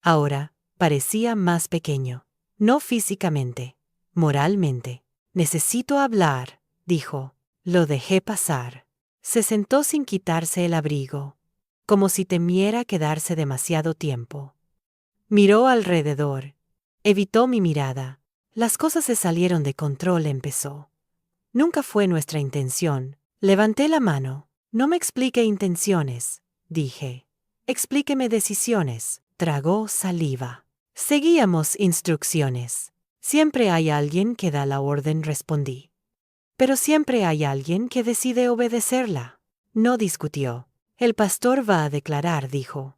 Speaker 1: Ahora, parecía más pequeño. No físicamente, moralmente. Necesito hablar, dijo. Lo dejé pasar. Se sentó sin quitarse el abrigo, como si temiera quedarse demasiado tiempo. Miró alrededor. Evitó mi mirada. Las cosas se salieron de control, empezó. Nunca fue nuestra intención. Levanté la mano. No me explique intenciones, dije. Explíqueme decisiones. Tragó saliva. Seguíamos instrucciones. Siempre hay alguien que da la orden, respondí. Pero siempre hay alguien que decide obedecerla. No discutió. El pastor va a declarar, dijo.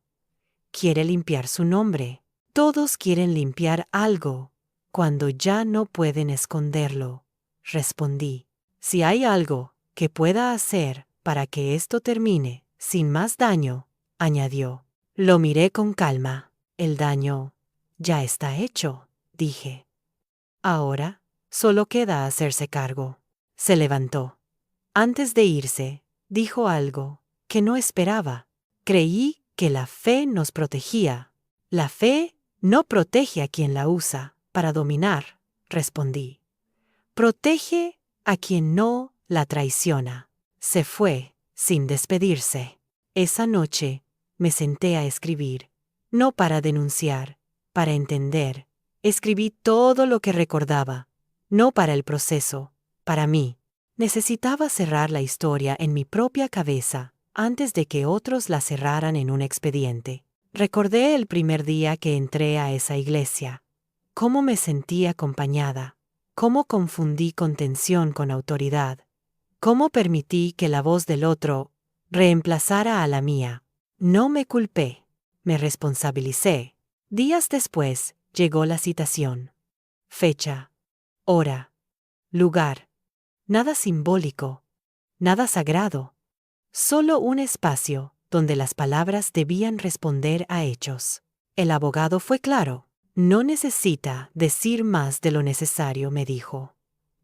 Speaker 1: Quiere limpiar su nombre. Todos quieren limpiar algo, cuando ya no pueden esconderlo, respondí. Si hay algo que pueda hacer para que esto termine sin más daño, añadió. Lo miré con calma. El daño ya está hecho, dije. Ahora, solo queda hacerse cargo. Se levantó. Antes de irse, dijo algo que no esperaba. Creí que la fe nos protegía. La fe no protege a quien la usa para dominar, respondí. Protege a quien no la traiciona. Se fue, sin despedirse. Esa noche, me senté a escribir. No para denunciar, para entender. Escribí todo lo que recordaba. No para el proceso, para mí. Necesitaba cerrar la historia en mi propia cabeza, antes de que otros la cerraran en un expediente. Recordé el primer día que entré a esa iglesia. Cómo me sentí acompañada. Cómo confundí contención con autoridad. Cómo permití que la voz del otro reemplazara a la mía. No me culpé. Me responsabilicé. Días después, llegó la citación. Fecha. Hora. Lugar. Nada simbólico. Nada sagrado. Solo un espacio donde las palabras debían responder a hechos. El abogado fue claro. No necesita decir más de lo necesario, me dijo.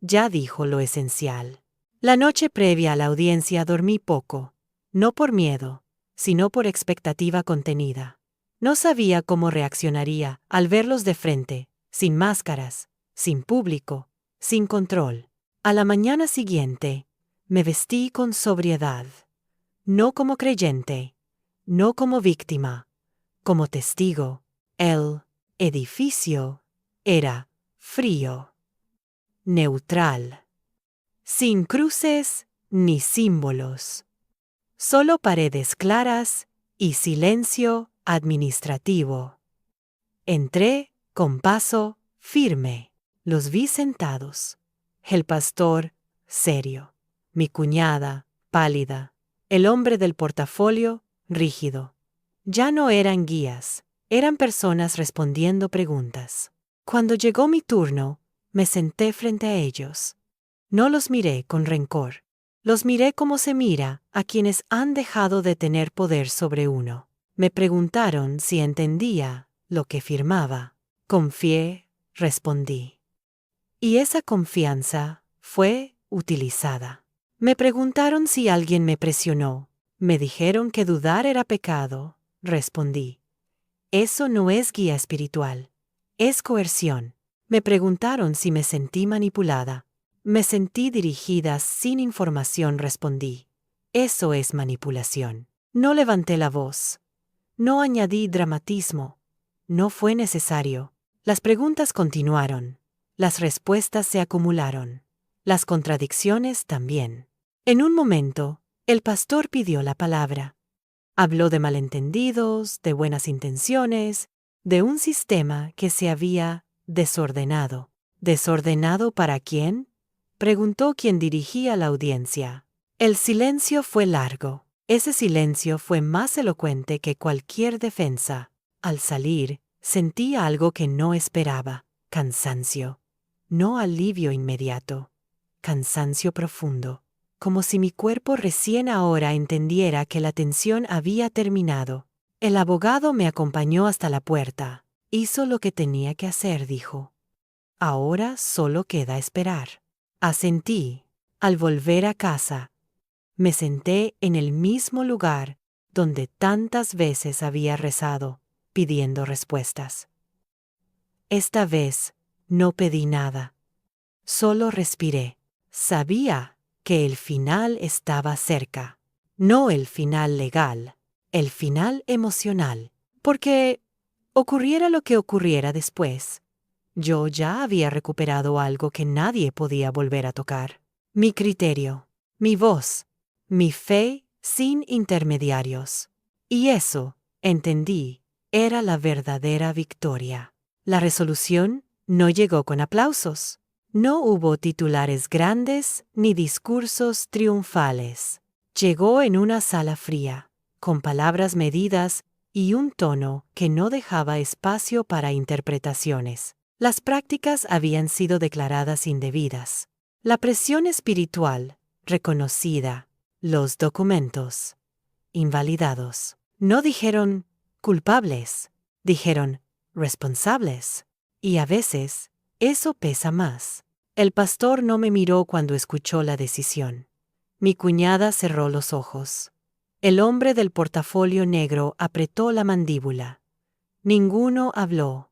Speaker 1: Ya dijo lo esencial. La noche previa a la audiencia dormí poco. No por miedo, sino por expectativa contenida. No sabía cómo reaccionaría al verlos de frente, sin máscaras, sin público, sin control. A la mañana siguiente, me vestí con sobriedad. No como creyente, no como víctima, como testigo. El edificio era frío, neutral, sin cruces ni símbolos. Solo paredes claras y silencio administrativo. Entré con paso firme. Los vi sentados. El pastor, serio. Mi cuñada, pálida. El hombre del portafolio, rígido. Ya no eran guías, eran personas respondiendo preguntas. Cuando llegó mi turno, me senté frente a ellos. No los miré con rencor. Los miré como se mira a quienes han dejado de tener poder sobre uno. Me preguntaron si entendía lo que firmaba. Confié, respondí. Y esa confianza fue utilizada. Me preguntaron si alguien me presionó. Me dijeron que dudar era pecado. Respondí. Eso no es guía espiritual. Es coerción. Me preguntaron si me sentí manipulada. Me sentí dirigida sin información, respondí. Eso es manipulación. No levanté la voz. No añadí dramatismo. No fue necesario. Las preguntas continuaron. Las respuestas se acumularon. Las contradicciones también. En un momento, el pastor pidió la palabra. Habló de malentendidos, de buenas intenciones, de un sistema que se había desordenado. ¿Desordenado para quién?, preguntó quien dirigía la audiencia. El silencio fue largo. Ese silencio fue más elocuente que cualquier defensa. Al salir, sentí algo que no esperaba. Cansancio. No alivio inmediato. Cansancio profundo. Como si mi cuerpo recién ahora entendiera que la tensión había terminado. El abogado me acompañó hasta la puerta. Hizo lo que tenía que hacer, dijo. Ahora solo queda esperar. Asentí. Al volver a casa, me senté en el mismo lugar donde tantas veces había rezado, pidiendo respuestas. Esta vez no pedí nada. Solo respiré. Sabía que el final estaba cerca. No el final legal, el final emocional. Porque ocurriera lo que ocurriera después, yo ya había recuperado algo que nadie podía volver a tocar. Mi criterio, mi voz, mi fe sin intermediarios. Y eso, entendí, era la verdadera victoria. La resolución no llegó con aplausos. No hubo titulares grandes ni discursos triunfales. Llegó en una sala fría, con palabras medidas y un tono que no dejaba espacio para interpretaciones. Las prácticas habían sido declaradas indebidas. La presión espiritual, reconocida. Los documentos, invalidados. No dijeron culpables, dijeron responsables. Y a veces, eso pesa más. El pastor no me miró cuando escuchó la decisión. Mi cuñada cerró los ojos. El hombre del portafolio negro apretó la mandíbula. Ninguno habló.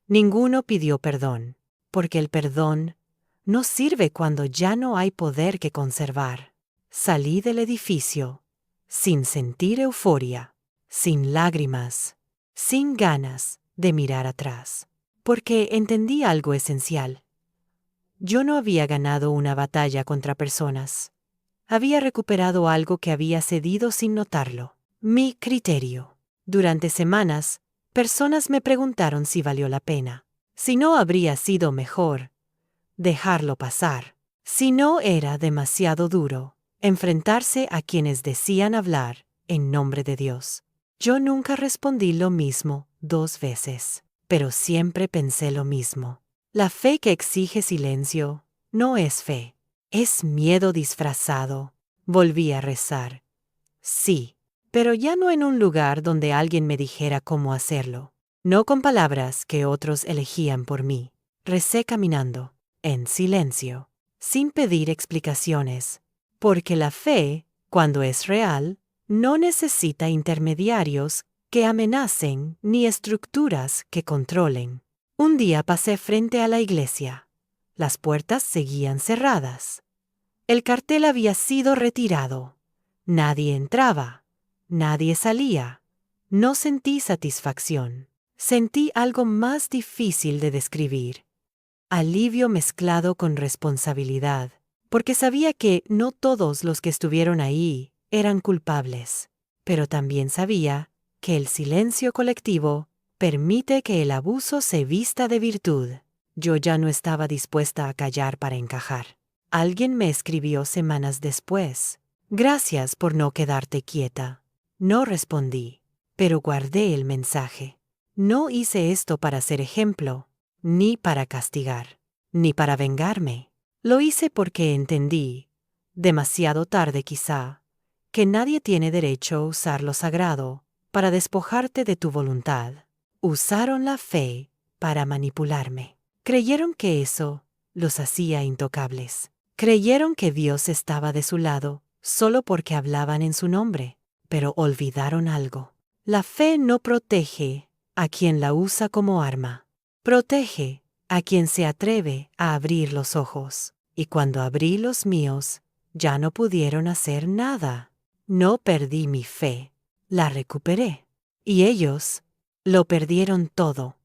Speaker 1: Ninguno pidió perdón, porque el perdón no sirve cuando ya no hay poder que conservar. Salí del edificio, sin sentir euforia, sin lágrimas, sin ganas de mirar atrás, porque entendí algo esencial. Yo no había ganado una batalla contra personas. Había recuperado algo que había cedido sin notarlo. Mi criterio. Durante semanas, personas me preguntaron si valió la pena, si no habría sido mejor dejarlo pasar, si no era demasiado duro enfrentarse a quienes decían hablar en nombre de Dios. Yo nunca respondí lo mismo 2 veces, pero siempre pensé lo mismo. La fe que exige silencio no es fe, es miedo disfrazado. Volví a rezar. Sí, pero ya no en un lugar donde alguien me dijera cómo hacerlo. No con palabras que otros elegían por mí. Recé caminando, en silencio, sin pedir explicaciones. Porque la fe, cuando es real, no necesita intermediarios que amenacen ni estructuras que controlen. Un día pasé frente a la iglesia. Las puertas seguían cerradas. El cartel había sido retirado. Nadie entraba. Nadie salía. No sentí satisfacción. Sentí algo más difícil de describir. Alivio mezclado con responsabilidad, porque sabía que no todos los que estuvieron ahí eran culpables, pero también sabía que el silencio colectivo permite que el abuso se vista de virtud. Yo ya no estaba dispuesta a callar para encajar. Alguien me escribió semanas después. Gracias por no quedarte quieta. No respondí, pero guardé el mensaje. No hice esto para ser ejemplo, ni para castigar, ni para vengarme. Lo hice porque entendí, demasiado tarde quizá, que nadie tiene derecho a usar lo sagrado para despojarte de tu voluntad. Usaron la fe para manipularme. Creyeron que eso los hacía intocables. Creyeron que Dios estaba de su lado solo porque hablaban en su nombre, pero olvidaron algo. La fe no protege a quien la usa como arma. Protege a quien se atreve a abrir los ojos. Y cuando abrí los míos, ya no pudieron hacer nada. No perdí mi fe, la recuperé. Y ellos lo perdieron todo.